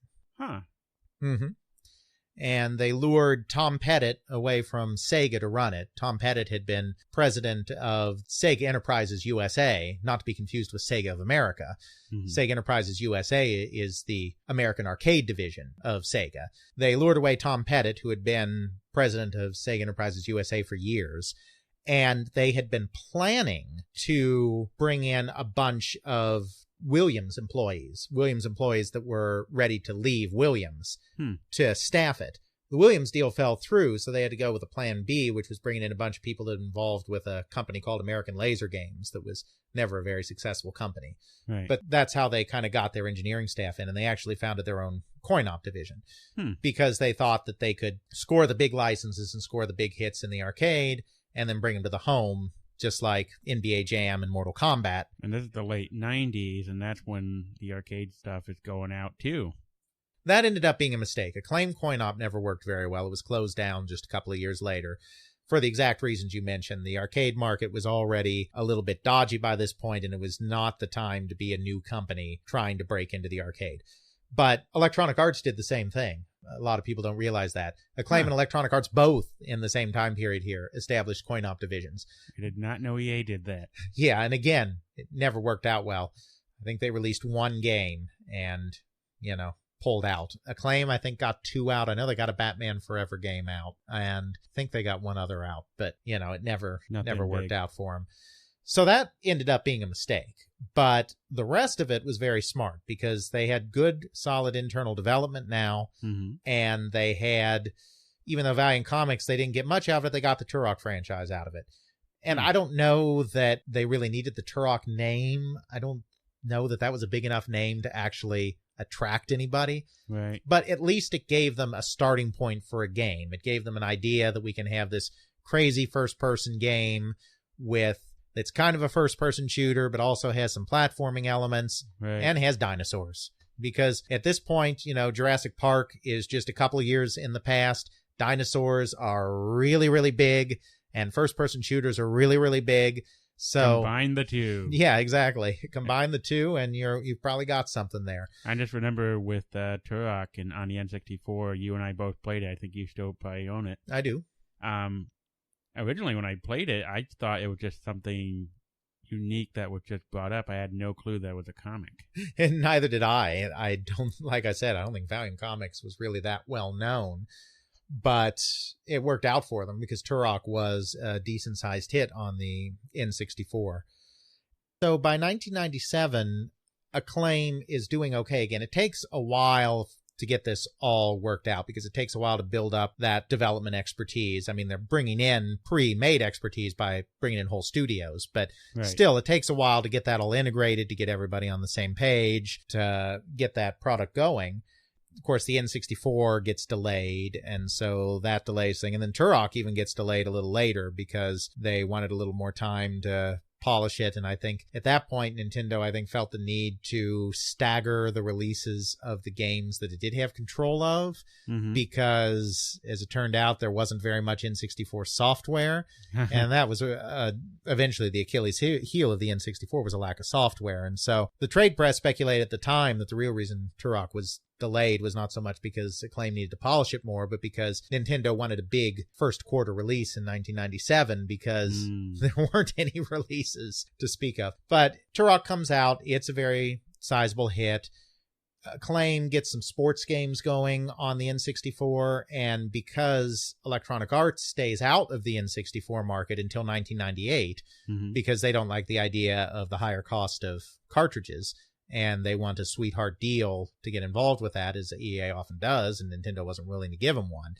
S3: And they lured Tom Pettit away from Sega to run it. Tom Pettit had been president of Sega Enterprises USA, not to be confused with Sega of America. Sega Enterprises USA is the American arcade division of Sega. They lured away Tom Pettit, who had been president of Sega Enterprises USA for years, and they had been planning to bring in a bunch of Williams employees that were ready to leave Williams to staff it. The Williams deal fell through, so they had to go with a plan B, which was bringing in a bunch of people that involved with a company called American Laser Games that was never a very successful company.
S1: Right.
S3: But that's how they kind of got their engineering staff in, and they actually founded their own coin-op division because they thought that they could score the big licenses and score the big hits in the arcade and then bring them to the home, just like NBA Jam and Mortal Kombat.
S1: And this is the late 90s, and that's when the arcade stuff is going out, too.
S3: That ended up being a mistake. Acclaim Coin-Op never worked very well. It was closed down just a couple of years later for the exact reasons you mentioned. The arcade market was already a little bit dodgy by this point, and it was not the time to be a new company trying to break into the arcade. But Electronic Arts did the same thing. A lot of people don't realize that. Acclaim and Electronic Arts, both in the same time period here, established coin-op divisions.
S1: I did not know EA did that.
S3: Yeah, and again, it never worked out well. I think they released one game and, you know, pulled out. Acclaim, I think, got 2 out. I know they got a Batman Forever game out, and I think they got 1 other out, but, you know, it never worked out for them. So that ended up being a mistake. But the rest of it was very smart because they had good, solid internal development now, and they had, even though Valiant Comics, they didn't get much out of it, they got the Turok franchise out of it. And I don't know that they really needed the Turok name. I don't know that that was a big enough name to actually attract anybody.
S1: Right.
S3: But at least it gave them a starting point for a game. It gave them an idea that we can have this crazy first-person game with, it's kind of a first-person shooter, but also has some platforming elements and has dinosaurs. Because at this point, you know, Jurassic Park is just a couple of years in the past. Dinosaurs are really, really big, and first-person shooters are really, really big. So
S1: combine the two.
S3: Yeah, exactly. Combine the two, and you've probably got something there.
S1: I just remember with Turok and on the N64, you and I both played it. I think you still probably own it.
S3: I do.
S1: Originally, when I played it, I thought it was just something unique that was just brought up. I had no clue that it was a comic.
S3: And neither did I. I don't, like I said, I don't think Valiant Comics was really that well known. But it worked out for them because Turok was a decent-sized hit on the N64. So by 1997, Acclaim is doing okay again. It takes a while to get this all worked out because it takes a while to build up that development expertise. I mean, they're bringing in pre-made expertise by bringing in whole studios, but still, it takes a while to get that all integrated, to get everybody on the same page, to get that product going. Of course, the N64 gets delayed, and so that delays thing. And then Turok even gets delayed a little later because they wanted a little more time to polish it. And I think at that point, Nintendo, I think, felt the need to stagger the releases of the games that it did have control of, because as it turned out, there wasn't very much N64 software. And that was eventually the Achilles heel of the N64 was a lack of software. And so the trade press speculated at the time that the real reason Turok was delayed was not so much because Acclaim needed to polish it more, but because Nintendo wanted a big first quarter release in 1997 because there weren't any releases to speak of. But Turok comes out. It's a very sizable hit. Acclaim gets some sports games going on the N64, and because Electronic Arts stays out of the N64 market until 1998, because they don't like the idea of the higher cost of cartridges, and they want a sweetheart deal to get involved with that, as EA often does, and Nintendo wasn't willing to give them one.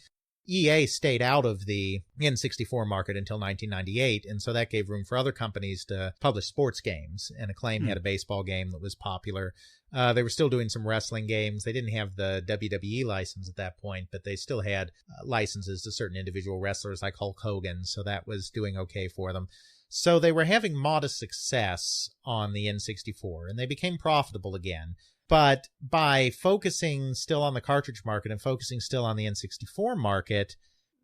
S3: EA stayed out of the N64 market until 1998, and so that gave room for other companies to publish sports games, and Acclaim had a baseball game that was popular. They were still doing some wrestling games. They didn't have the WWE license at that point, but they still had licenses to certain individual wrestlers like Hulk Hogan, so that was doing okay for them. So they were having modest success on the N64, and they became profitable again. But by focusing still on the cartridge market and focusing still on the N64 market,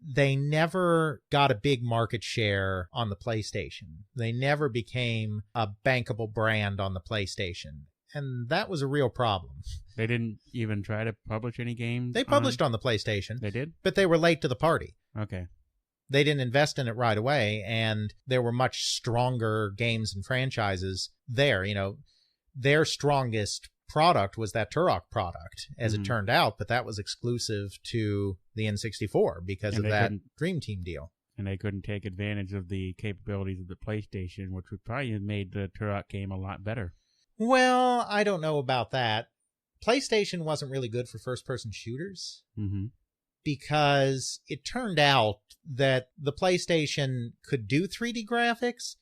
S3: they never got a big market share on the PlayStation. They never became a bankable brand on the PlayStation. And that was a real problem.
S1: They didn't even try to publish any games?
S3: They published on the PlayStation.
S1: They did?
S3: But they were late to the party.
S1: Okay.
S3: They didn't invest in it right away, and there were much stronger games and franchises there. You know, their strongest product was that Turok product, as it turned out, but that was exclusive to the N64 because of that Dream Team deal.
S1: And they couldn't take advantage of the capabilities of the PlayStation, which would probably have made the Turok game a lot better.
S3: Well, I don't know about that. PlayStation wasn't really good for first-person shooters. Because it turned out that the PlayStation could do 3D graphics,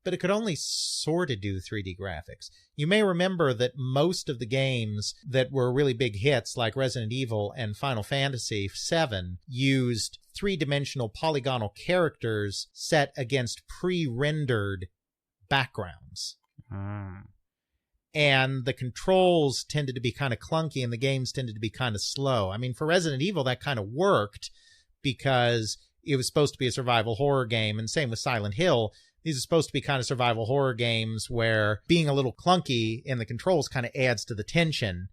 S3: but it could only sort of do 3D graphics. You may remember that most of the games that were really big hits, like Resident Evil and Final Fantasy VII, used three-dimensional polygonal characters set against pre-rendered backgrounds. And the controls tended to be kind of clunky and the games tended to be kind of slow. I mean, for Resident Evil, that kind of worked because it was supposed to be a survival horror game, and same with Silent Hill. These are supposed to be kind of survival horror games where being a little clunky in the controls kind of adds to the tension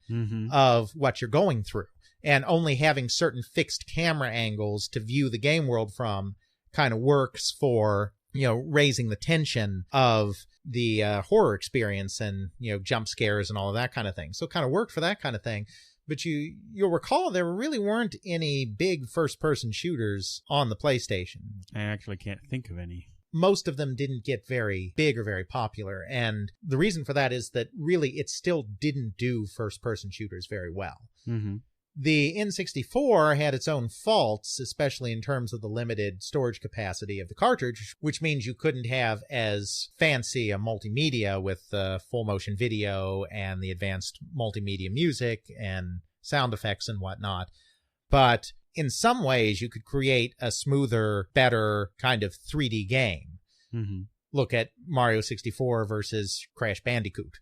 S3: of what you're going through. And only having certain fixed camera angles to view the game world from kind of works for, you know, raising the tension of the horror experience and, you know, jump scares and all of that kind of thing. So it kind of worked for that kind of thing. But you'll recall there really weren't any big first-person shooters on the PlayStation.
S1: I actually can't think of any.
S3: Most of them didn't get very big or very popular. And the reason for that is that really it still didn't do first-person shooters very well. The N64 had its own faults, especially in terms of the limited storage capacity of the cartridge, which means you couldn't have as fancy a multimedia with full motion video and the advanced multimedia music and sound effects and whatnot. But in some ways, you could create a smoother, better kind of 3D game. Look at Mario 64 versus Crash Bandicoot.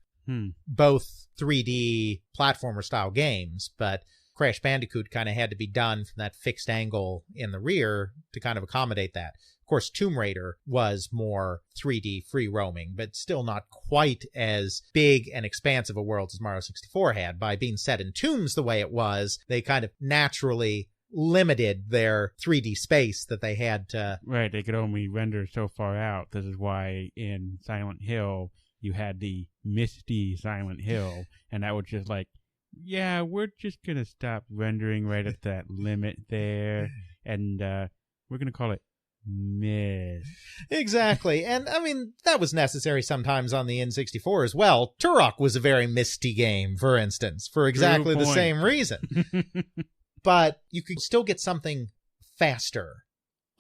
S3: Both 3D platformer style games, but Crash Bandicoot kind of had to be done from that fixed angle in the rear to kind of accommodate that. Of course, Tomb Raider was more 3D free roaming, but still not quite as big and expansive a world as Mario 64 had. By being set in tombs the way it was, they kind of naturally limited their 3D space that they had to...
S1: Right, they could only render so far out. This is why in Silent Hill, you had the misty Silent Hill, and that was just like, yeah, we're just going to stop rendering right at that limit there, and we're going to call it mist.
S3: Exactly. And, I mean, that was necessary sometimes on the N64 as well. Turok was a very misty game, for instance, for exactly the same reason. But you could still get something faster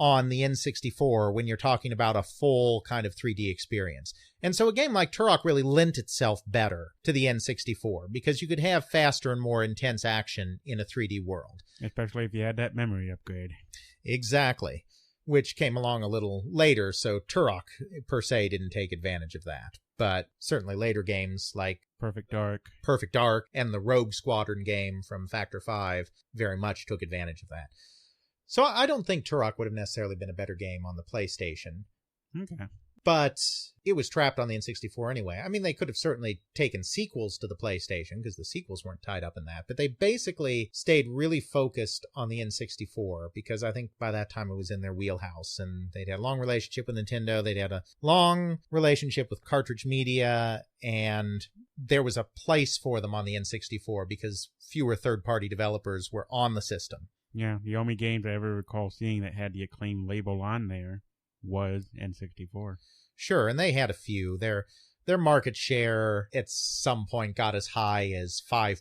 S3: on the N64 when you're talking about a full kind of 3D experience. And so a game like Turok really lent itself better to the N64 because you could have faster and more intense action in a 3D world.
S1: Especially if you had that memory upgrade.
S3: Exactly. which came along a little later, so Turok per se didn't take advantage of that. But certainly later games like
S1: Perfect Dark.
S3: Perfect Dark and the Rogue Squadron game from Factor 5 very much took advantage of that. So I don't think Turok would have necessarily been a better game on the PlayStation.
S1: Okay.
S3: But it was trapped on the N64 anyway. I mean, they could have certainly taken sequels to the PlayStation because the sequels weren't tied up in that. But they basically stayed really focused on the N64 because I think by that time it was in their wheelhouse. And they'd had a long relationship with Nintendo. They'd had a long relationship with cartridge media. And there was a place for them on the N64 because fewer third-party developers were on the system.
S1: Yeah, the only games I ever recall seeing that had the Acclaim label on there was N64.
S3: Sure, and they had a few. Their market share at some point got as high as 5%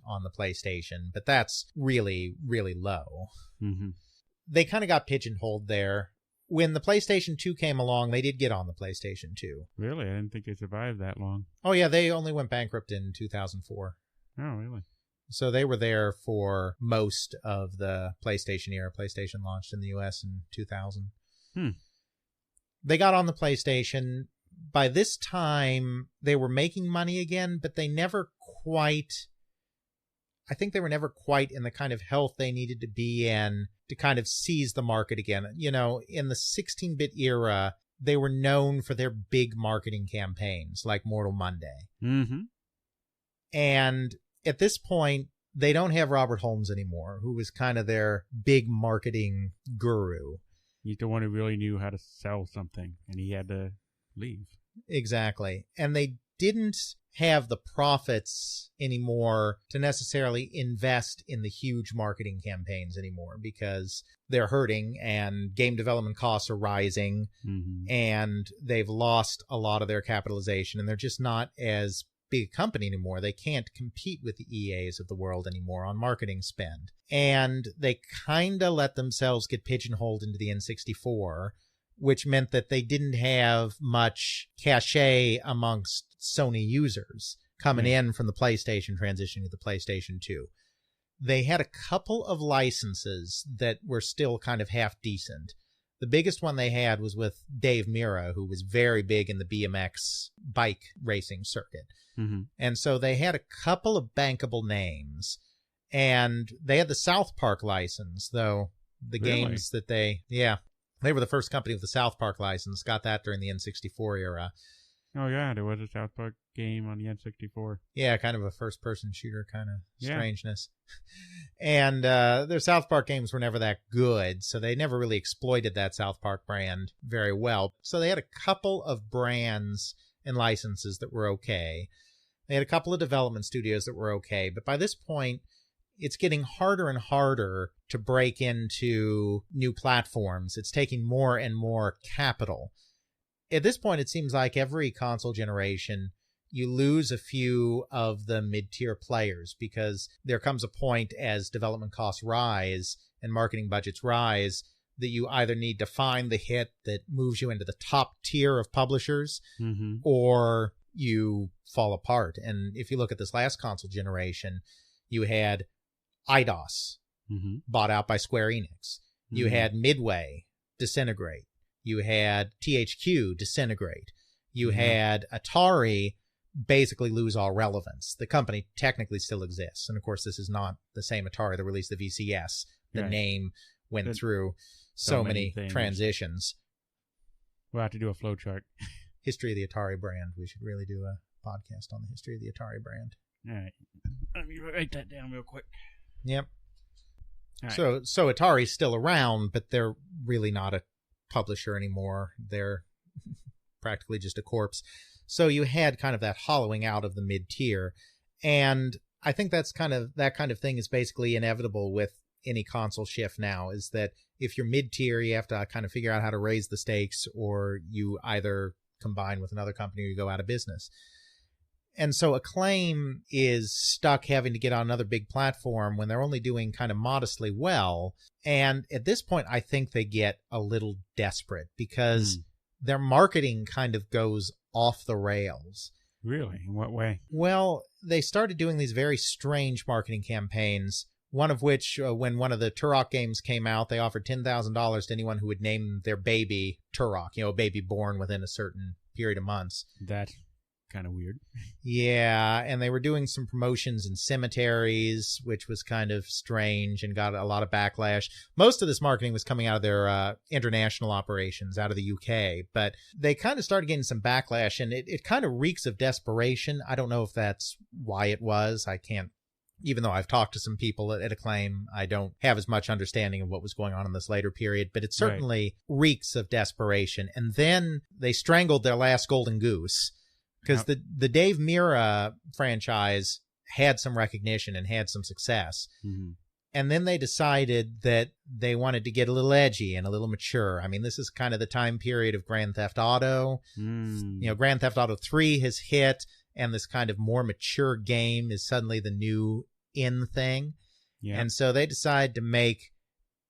S3: on the PlayStation, but that's really, really low.
S1: Mm-hmm.
S3: They kind of got pigeonholed there. When the PlayStation 2 came along, they did get on the PlayStation 2.
S1: Really? I didn't think they survived that long.
S3: Oh, yeah, they only went bankrupt in 2004.
S1: Oh, really?
S3: So they were there for most of the PlayStation era. PlayStation launched in the US in 2000. They got on the PlayStation. By this time, they were making money again, but they never quite... I think they were never quite in the kind of health they needed to be in to kind of seize the market again. You know, in the 16-bit era, they were known for their big marketing campaigns, like Mortal Monday.
S1: Mm-hmm.
S3: And at this point, they don't have Robert Holmes anymore, who was kind of their big marketing guru.
S1: He's the one who really knew how to sell something, and he had to leave.
S3: Exactly. And they didn't have the profits anymore to necessarily invest in the huge marketing campaigns anymore because they're hurting and game development costs are rising and they've lost a lot of their capitalization and they're just not as big a company anymore. They can't compete with the EAs of the world anymore on marketing spend. And they kind of let themselves get pigeonholed into the N64, which meant that they didn't have much cachet amongst Sony users coming in from the PlayStation transitioning to the PlayStation 2. They had a couple of licenses that were still kind of half decent. The biggest one they had was with Dave Mirra, who was very big in the BMX bike racing circuit. And so they had a couple of bankable names. And they had the South Park license, though the games that they were the first company with the South Park license, got that during the N64 era.
S1: Oh, yeah, there was a South Park game on the N64.
S3: Yeah, kind of a first-person shooter kind of strangeness. And their South Park games were never that good, so they never really exploited that South Park brand very well. So they had a couple of brands and licenses that were okay. They had a couple of development studios that were okay, but by this point, it's getting harder and harder to break into new platforms. It's taking more and more capital. At this point, it seems like every console generation, you lose a few of the mid-tier players because there comes a point as development costs rise and marketing budgets rise that you either need to find the hit that moves you into the top tier of publishers or you fall apart. And if you look at this last console generation, you had IDOS bought out by Square Enix. You had Midway disintegrate. You had THQ disintegrate. You had Atari basically lose all relevance. The company technically still exists. And of course, this is not the same Atari that released the VCS. The name went through so many transitions.
S1: We'll have to do a flowchart.
S3: History of the Atari brand. We should really do a podcast on the history of the Atari brand.
S1: All right. Let me write that down real quick.
S3: Yep.
S1: Right.
S3: So Atari's still around, but they're really not a publisher anymore. They're practically just a corpse. So you had kind of that hollowing out of the mid-tier. And I think that kind of thing is basically inevitable with any console shift now, is that if you're mid-tier, you have to kind of figure out how to raise the stakes, or you either combine with another company or you go out of business. And so Acclaim is stuck having to get on another big platform when they're only doing kind of modestly well. And at this point, I think they get a little desperate because their marketing kind of goes off the rails.
S1: Really? In what way?
S3: Well, they started doing these very strange marketing campaigns one of which, when one of the Turok games came out, they offered $10,000 to anyone who would name their baby Turok, a baby born within a certain period of months.
S1: That's kind of weird.
S3: Yeah, and they were doing some promotions in cemeteries, which was kind of strange and got a lot of backlash. Most of this marketing was coming out of their international operations out of the UK, but they kind of started getting some backlash, and it kind of reeks of desperation. I don't know if that's why it was. I can't, even though I've talked to some people at Acclaim, I don't have as much understanding of what was going on in this later period, but it certainly reeks of desperation. And then they strangled their last golden goose, because the Dave Mirra franchise had some recognition and had some success.
S1: Mm-hmm.
S3: And then they decided that they wanted to get a little edgy and a little mature. I mean, this is kind of the time period of Grand Theft Auto. Grand Theft Auto 3 has hit, and this kind of more mature game is suddenly the new in thing.
S1: Yeah.
S3: And so they decide to make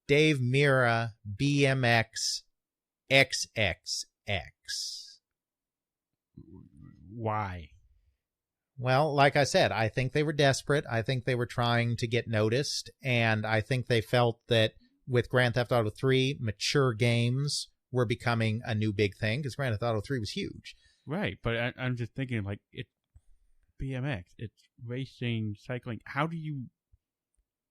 S3: Dave Mirra BMX XXX.
S1: Why?
S3: Well, like I said, I think they were desperate. I think they were trying to get noticed. And I think they felt that with Grand Theft Auto 3, mature games were becoming a new big thing, because Grand Theft Auto 3 was huge.
S1: Right, but I'm just thinking, like, it's BMX. It's racing, cycling.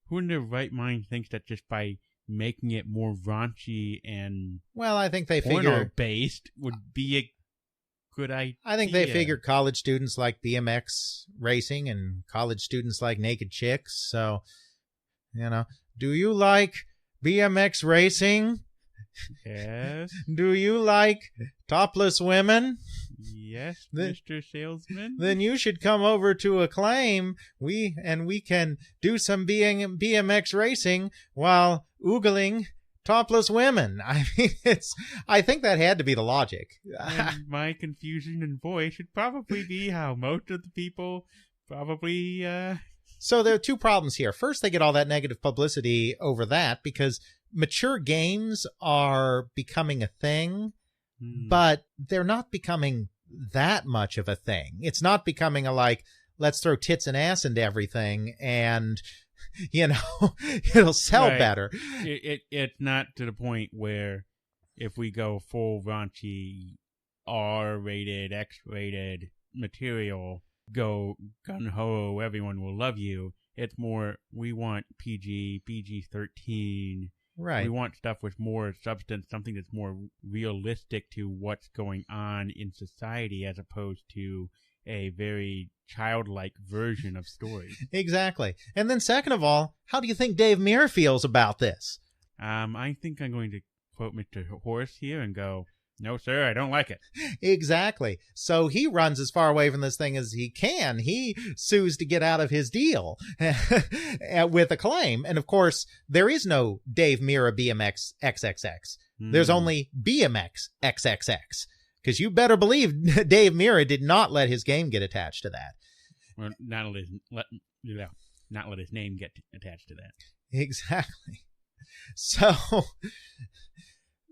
S1: Who in their right mind thinks that just by making it more raunchy and
S3: Well, I think they figured
S1: based would be a good idea?
S3: I think they figured college students like BMX racing and college students like naked chicks. So, do you like BMX racing?
S1: Yes.
S3: Do you like topless women?
S1: Yes, Mr. Salesman.
S3: Then you should come over to Acclaim. We can do some BMX racing while oogling topless women. I mean, I think that had to be the logic.
S1: And my confusion in voice should probably be how most of the people probably.
S3: So there are two problems here. First, they get all that negative publicity over that because mature games are becoming a thing, but they're not becoming that much of a thing. It's not becoming let's throw tits and ass into everything and, it'll sell better.
S1: It's not to the point where if we go full raunchy, R-rated, X-rated material, go gung-ho, everyone will love you. It's more, we want PG, PG-13.
S3: Right.
S1: We want stuff with more substance, something that's more realistic to what's going on in society as opposed to a very childlike version of stories.
S3: Exactly. And then second of all, how do you think Dave Mirra feels about this?
S1: I think I'm going to quote Mr. Horace here and go, no, sir, I don't like it.
S3: Exactly. So he runs as far away from this thing as he can. He sues to get out of his deal with Acclaim. And of course, there is no Dave Mirra BMX XXX. There's only BMX XXX. Because you better believe Dave Mirra did not let his game get attached to that.
S1: Well, not let his name get attached to that.
S3: Exactly. So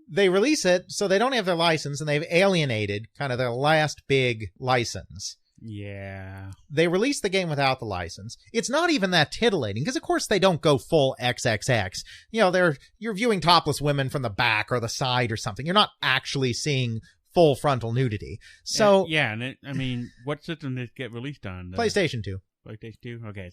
S3: they release it, so they don't have their license, and they've alienated kind of their last big license.
S1: Yeah.
S3: They release the game without the license. It's not even that titillating, because of course they don't go full XXX. You're viewing topless women from the back or the side or something. You're not actually seeing full frontal nudity. So
S1: what system did it get released on?
S3: PlayStation 2.
S1: PlayStation 2? Okay,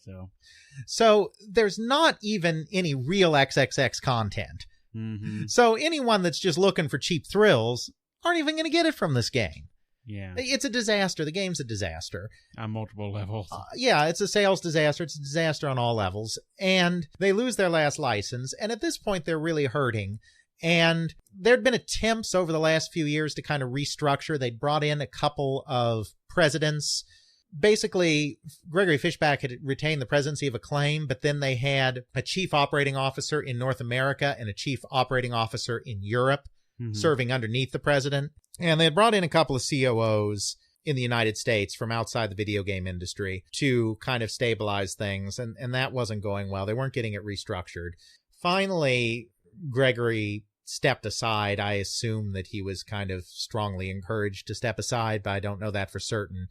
S3: So there's not even any real XXX content.
S1: Mm-hmm.
S3: So anyone that's just looking for cheap thrills aren't even going to get it from this game.
S1: Yeah.
S3: It's a disaster. The game's a disaster.
S1: On multiple levels.
S3: Yeah, it's a sales disaster. It's a disaster on all levels. And they lose their last license. And at this point, they're really hurting. And there'd been attempts over the last few years to kind of restructure. They'd brought in a couple of presidents. Basically, Gregory Fishback had retained the presidency of Acclaim, but then they had a chief operating officer in North America and a chief operating officer in Europe serving underneath the president. And they had brought in a couple of COOs in the United States from outside the video game industry to kind of stabilize things. And that wasn't going well. They weren't getting it restructured. Finally, Gregory stepped aside. I assume that he was kind of strongly encouraged to step aside, but I don't know that for certain.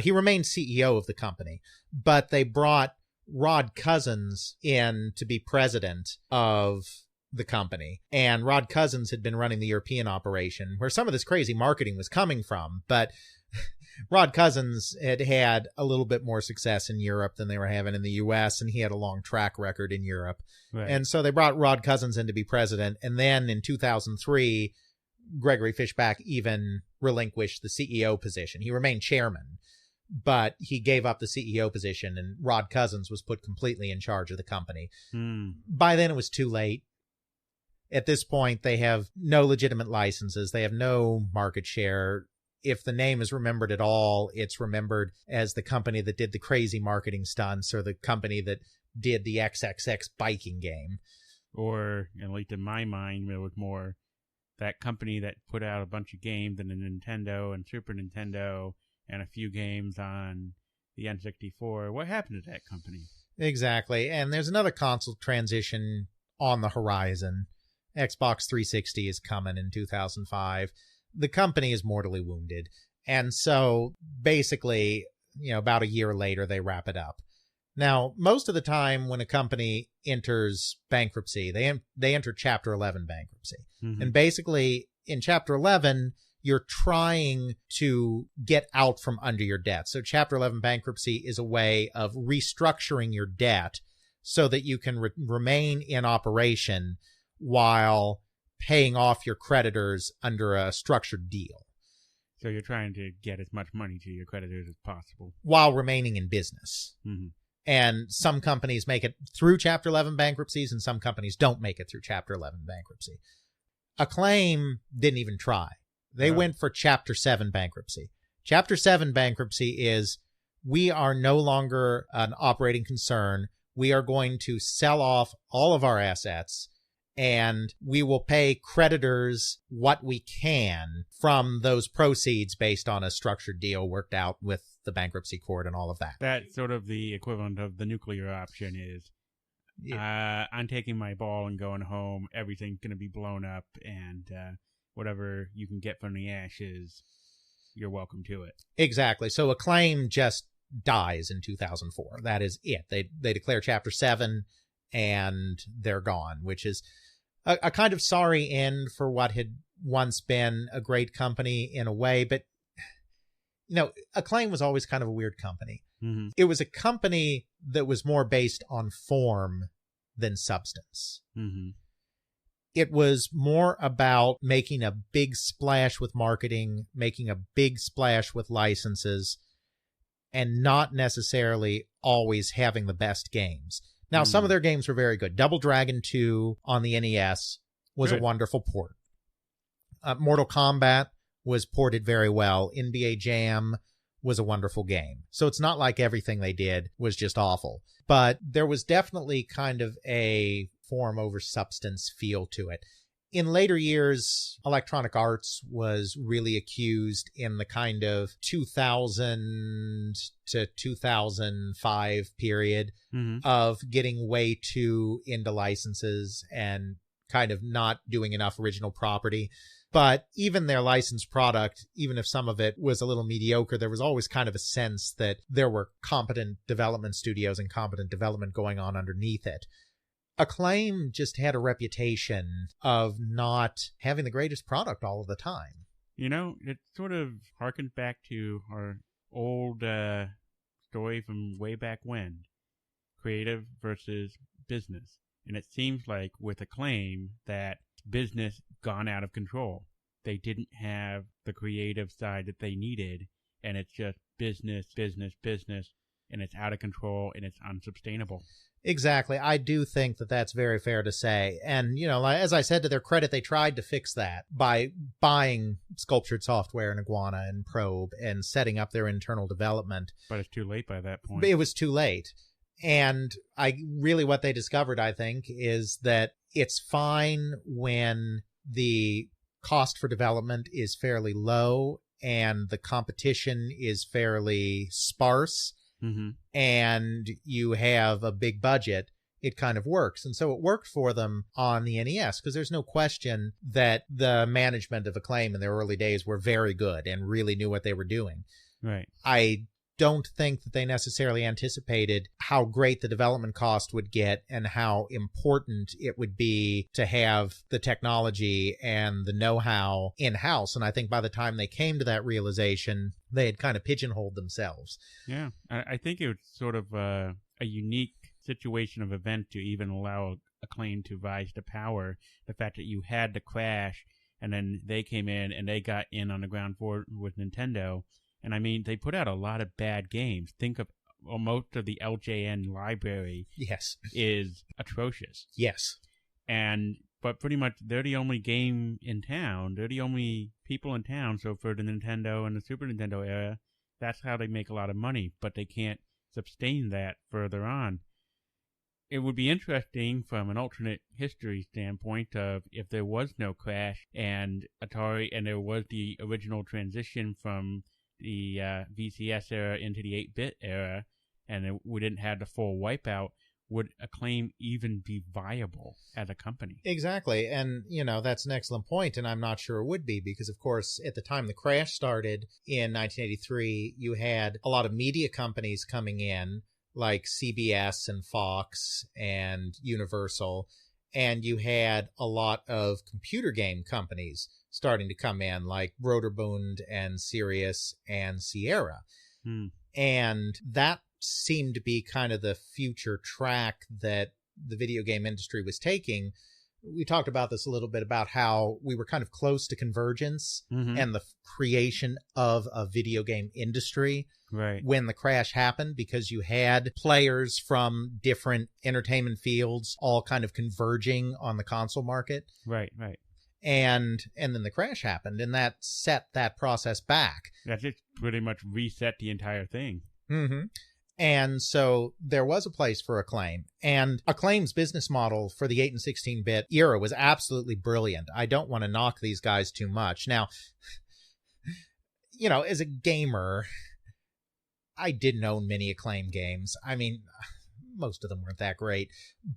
S3: He remained CEO of the company, but they brought Rod Cousins in to be president of the company. And Rod Cousins had been running the European operation, where some of this crazy marketing was coming from. But Rod Cousins had had a little bit more success in Europe than they were having in the U.S., and he had a long track record in Europe.
S1: Right.
S3: And so they brought Rod Cousins in to be president. And then in 2003, Gregory Fishback even relinquished the CEO position. He remained chairman, but he gave up the CEO position, and Rod Cousins was put completely in charge of the company. By then, it was too late. At this point, they have no legitimate licenses. They have no market share. If the name is remembered at all, it's remembered as the company that did the crazy marketing stunts or the company that did the XXX biking game.
S1: Or, at least in my mind, it was more that company that put out a bunch of games in the Nintendo and Super Nintendo and a few games on the N64. What happened to that company?
S3: Exactly. And there's another console transition on the horizon. Xbox 360 is coming in 2005. The company is mortally wounded. And so basically, about a year later, they wrap it up. Now, most of the time when a company enters bankruptcy, they enter Chapter 11 bankruptcy.
S1: Mm-hmm.
S3: And basically, in Chapter 11, you're trying to get out from under your debt. So Chapter 11 bankruptcy is a way of restructuring your debt so that you can remain in operation while paying off your creditors under a structured deal.
S1: So you're trying to get as much money to your creditors as possible
S3: while remaining in business.
S1: Mm-hmm.
S3: And some companies make it through Chapter 11 bankruptcies, and some companies don't make it through Chapter 11 bankruptcy. Acclaim didn't even try. They went for Chapter 7 bankruptcy. Chapter 7 bankruptcy is, we are no longer an operating concern. We are going to sell off all of our assets, and we will pay creditors what we can from those proceeds based on a structured deal worked out with the bankruptcy court and all of that.
S1: That's sort of the equivalent of the nuclear option is, I'm taking my ball and going home. Everything's going to be blown up, and whatever you can get from the ashes, you're welcome to it.
S3: Exactly. So Acclaim just dies in 2004. That is it. They declare Chapter 7, and they're gone, which is a kind of sorry end for what had once been a great company in a way. But, Acclaim was always kind of a weird company.
S1: Mm-hmm.
S3: It was a company that was more based on form than substance.
S1: Mm-hmm.
S3: It was more about making a big splash with marketing, making a big splash with licenses, and not necessarily always having the best games. Now, some of their games were very good. Double Dragon 2 on the NES was a wonderful port. Mortal Kombat was ported very well. NBA Jam was a wonderful game. So it's not like everything they did was just awful. But there was definitely kind of a form over substance feel to it. In later years, Electronic Arts was really accused in the kind of 2000 to 2005 period of getting way too into licenses and kind of not doing enough original property. But even their licensed product, even if some of it was a little mediocre, there was always kind of a sense that there were competent development studios and competent development going on underneath it. Acclaim just had a reputation of not having the greatest product all of the time.
S1: It sort of harkens back to our old story from way back when. Creative versus business. And it seems like with Acclaim that business gone out of control. They didn't have the creative side that they needed, and it's just business, and it's out of control, and it's unsustainable.
S3: Exactly. I do think that that's very fair to say. And, as I said, to their credit, they tried to fix that by buying Sculptured Software and Iguana and Probe and setting up their internal development.
S1: But it's too late by that point.
S3: It was too late. And what they discovered, I think, is that it's fine when the cost for development is fairly low and the competition is fairly sparse.
S1: Mm-hmm.
S3: And you have a big budget, it kind of works. And so it worked for them on the NES because there's no question that the management of Acclaim in their early days were very good and really knew what they were doing.
S1: Right.
S3: I don't think that they necessarily anticipated how great the development cost would get and how important it would be to have the technology and the know-how in-house. And I think by the time they came to that realization, they had kind of pigeonholed themselves.
S1: Yeah, I think it was sort of a unique situation of event to even allow Acclaim to rise to power. The fact that you had the crash, and then they came in and they got in on the ground floor with Nintendo. And I mean, they put out a lot of bad games. Think of most of the LJN library.
S3: Yes.
S1: Is atrocious.
S3: Yes.
S1: But pretty much they're the only game in town. They're the only people in town. So for the Nintendo and the Super Nintendo era, that's how they make a lot of money. But they can't sustain that further on. It would be interesting from an alternate history standpoint of if there was no crash and Atari, and there was the original transition from the VCS era into the 8-bit era, and we didn't have the full wipeout, would Acclaim even be viable as a company?
S3: Exactly. And, that's an excellent point, and I'm not sure it would be because, of course, at the time the crash started in 1983, you had a lot of media companies coming in, like CBS and Fox and Universal, and you had a lot of computer game companies starting to come in, like Broderbund and Sirius and Sierra. And that seemed to be kind of the future track that the video game industry was taking. We talked about this a little bit about how we were kind of close to convergence and the creation of a video game industry when the crash happened, because you had players from different entertainment fields all kind of converging on the console market.
S1: Right.
S3: And then the crash happened, and that set that process back.
S1: That just pretty much reset the entire thing.
S3: And so there was a place for Acclaim, and Acclaim's business model for the 8 and 16-bit era was absolutely brilliant. I don't want to knock these guys too much. Now, as a gamer, I didn't own many Acclaim games. I mean, most of them weren't that great,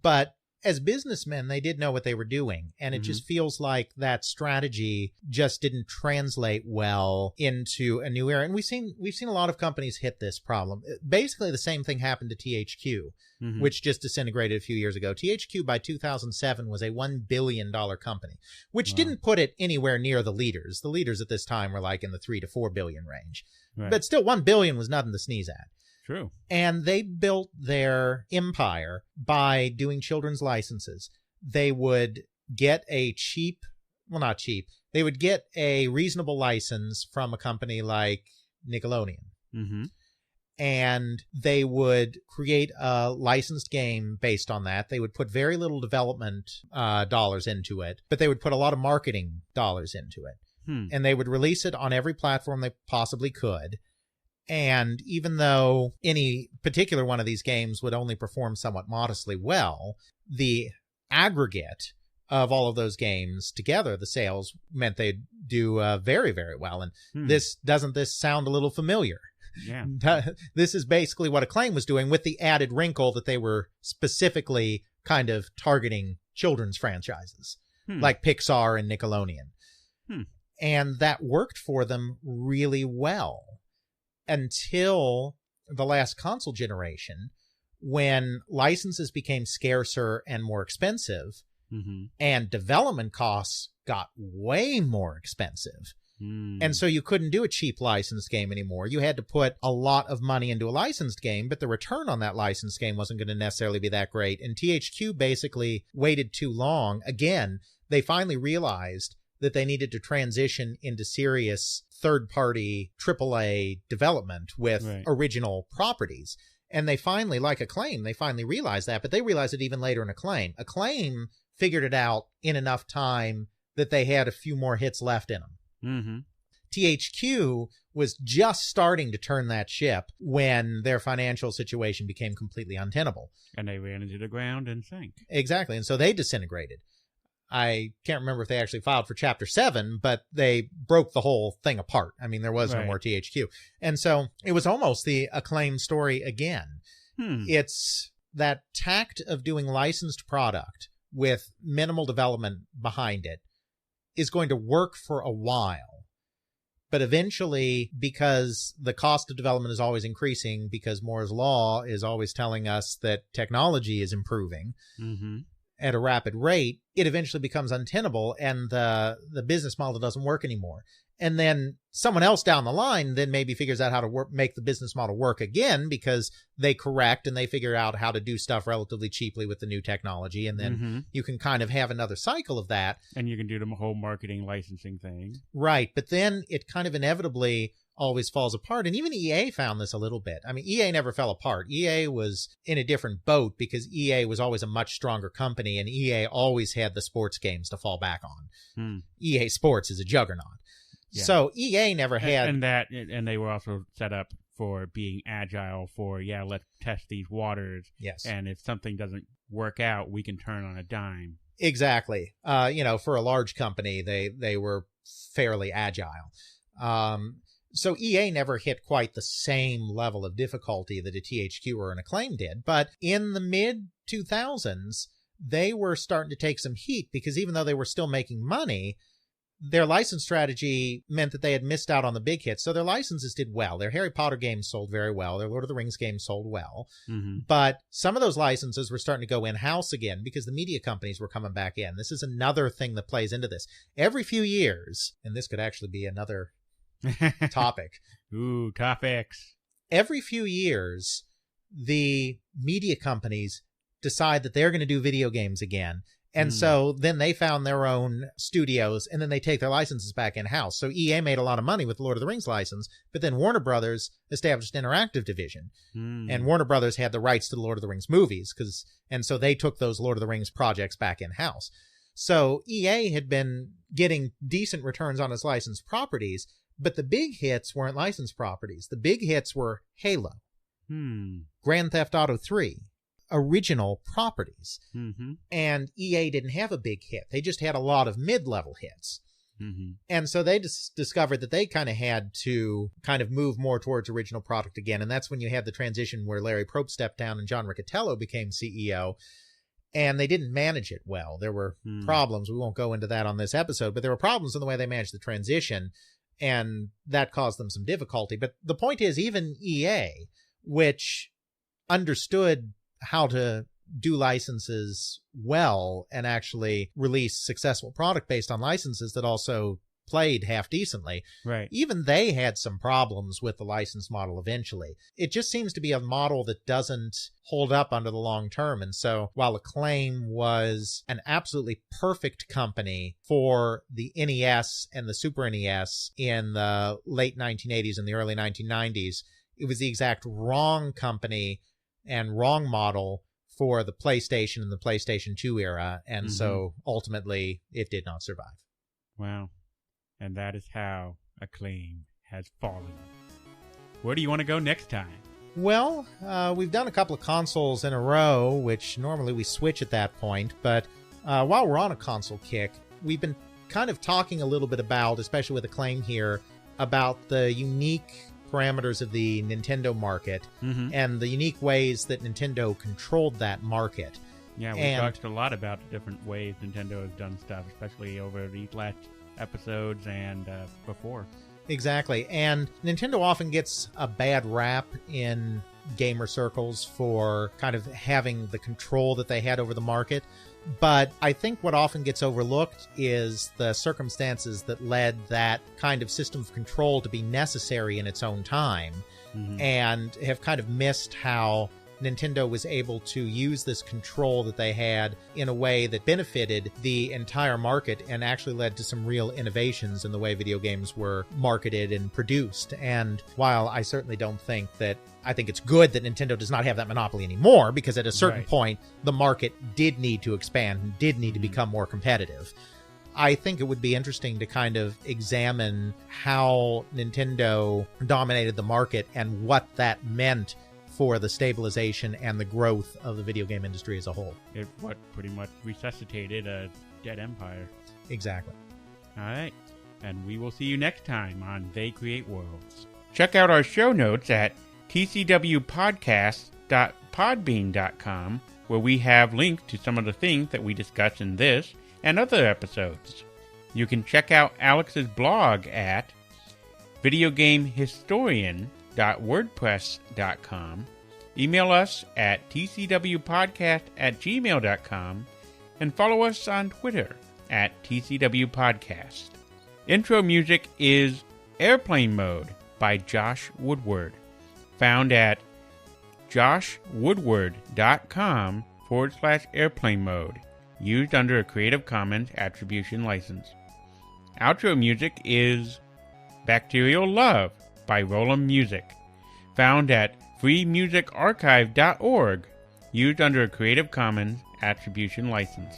S3: but as businessmen, they did know what they were doing. And it just feels like that strategy just didn't translate well into a new era. And we've seen a lot of companies hit this problem. Basically, the same thing happened to THQ, which just disintegrated a few years ago. THQ by 2007 was a $1 billion company, which didn't put it anywhere near the leaders. The leaders at this time were like in the 3 to 4 billion range. But still, $1 billion was nothing to sneeze at.
S1: True.
S3: And they built their empire by doing children's licenses. They would get a they would get a reasonable license from a company like Nickelodeon. And they would create a licensed game based on that. They would put very little development dollars into it, but they would put a lot of marketing dollars into it. And they would release it on every platform they possibly could. And even though any particular one of these games would only perform somewhat modestly well, the aggregate of all of those games together, the sales meant they'd do very, very well. And doesn't this sound a little familiar?
S1: Yeah.
S3: This is basically what Acclaim was doing, with the added wrinkle that they were specifically kind of targeting children's franchises like Pixar and Nickelodeon. And that worked for them really well until the last console generation, when licenses became scarcer and more expensive, and development costs got way more expensive. And so you couldn't do a cheap licensed game anymore. You had to put a lot of money into a licensed game, but the return on that licensed game wasn't going to necessarily be that great. And THQ basically waited too long. Again, they finally realized that they needed to transition into serious third-party AAA development with original properties. And they finally, like Acclaim, they finally realized that, but they realized it even later in Acclaim. Acclaim figured it out in enough time that they had a few more hits left in them. THQ was just starting to turn that ship when their financial situation became completely untenable.
S1: And they ran into the ground and sank.
S3: Exactly. And so they disintegrated. I can't remember if they actually filed for Chapter 7, but they broke the whole thing apart. I mean, there was no more THQ. And so it was almost the Acclaim story again. It's that tact of doing licensed product with minimal development behind it is going to work for a while. But eventually, because the cost of development is always increasing, because Moore's Law is always telling us that technology is improving at a rapid rate, it eventually becomes untenable, and the business model doesn't work anymore. And then someone else down the line then maybe figures out how to make the business model work again, because they correct and they figure out how to do stuff relatively cheaply with the new technology. And then you can kind of have another cycle of that.
S1: And you can do the whole marketing licensing thing.
S3: Right. But then it kind of inevitably always falls apart. And even EA found this a little bit. I mean, EA never fell apart. EA was in a different boat because EA was always a much stronger company, and EA always had the sports games to fall back on. EA Sports is a juggernaut. Yeah. So EA never had...
S1: And they were also set up for being agile for, let's test these waters.
S3: Yes.
S1: And if something doesn't work out, we can turn on a dime.
S3: Exactly. For a large company, they were fairly agile. So EA never hit quite the same level of difficulty that a THQ or an Acclaim did. But in the mid-2000s, they were starting to take some heat, because even though they were still making money, their license strategy meant that they had missed out on the big hits. So their licenses did well. Their Harry Potter games sold very well. Their Lord of the Rings games sold well. But some of those licenses were starting to go in-house again because the media companies were coming back in. This is another thing that plays into this. Every few years, and this could actually be another topic.
S1: Ooh, topics.
S3: Every few years, the media companies decide that they're going to do video games again. And so then they found their own studios, and then they take their licenses back in-house. So EA made a lot of money with the Lord of the Rings license, but then Warner Brothers established an interactive division. And Warner Brothers had the rights to the Lord of the Rings movies, and so they took those Lord of the Rings projects back in-house. So EA had been getting decent returns on its licensed properties, but the big hits weren't licensed properties. The big hits were Halo, Grand Theft Auto 3, original properties. And EA didn't have a big hit. They just had a lot of mid-level hits. And so they just discovered that they kind of had to kind of move more towards original product again. And that's when you had the transition where Larry Probst stepped down and John Riccitiello became CEO. And they didn't manage it well. There were problems. We won't go into that on this episode, but there were problems in the way they managed the transition, and that caused them some difficulty. But the point is, even EA, which understood how to do licenses well and actually release successful product based on licenses that also played half decently.
S1: Right.
S3: Even they had some problems with the license model eventually. It just seems to be a model that doesn't hold up under the long term. And so while Acclaim was an absolutely perfect company for the NES and the Super NES in the late 1980s and the early 1990s, it was the exact wrong company and wrong model for the PlayStation and the PlayStation 2 era, and so ultimately it did not survive.
S1: Wow. And that is how Acclaim has fallen. Where do you want to go next time?
S3: Well, we've done a couple of consoles in a row, which normally we switch at that point, but while we're on a console kick, we've been kind of talking a little bit about, especially with Acclaim here, about the unique parameters of the Nintendo market and the unique ways that Nintendo controlled that market.
S1: Yeah, we talked a lot about the different ways Nintendo has done stuff, especially over these last episodes and before.
S3: Exactly. And Nintendo often gets a bad rap in gamer circles for kind of having the control that they had over the market. But I think what often gets overlooked is the circumstances that led that kind of system of control to be necessary in its own time, and have kind of missed how Nintendo was able to use this control that they had in a way that benefited the entire market and actually led to some real innovations in the way video games were marketed and produced. And while I certainly don't think that I think it's good that Nintendo does not have that monopoly anymore, because at a certain point, the market did need to expand and did need to become more competitive. I think it would be interesting to kind of examine how Nintendo dominated the market and what that meant for the stabilization and the growth of the video game industry as a whole.
S1: It pretty much resuscitated a dead empire.
S3: Exactly.
S1: All right. And we will see you next time on They Create Worlds. Check out our show notes at tcwpodcast.podbean.com, where we have links to some of the things that we discuss in this and other episodes. You can check out Alex's blog at videogamehistorian.wordpress.com. Email us at tcwpodcast@gmail.com and follow us on Twitter at tcwpodcast. Intro music is Airplane Mode by Josh Woodward, found at joshwoodward.com/airplane mode, used under a Creative Commons Attribution License. Outro music is Bacterial Love by Roland Music, found at freemusicarchive.org, used under a Creative Commons Attribution License.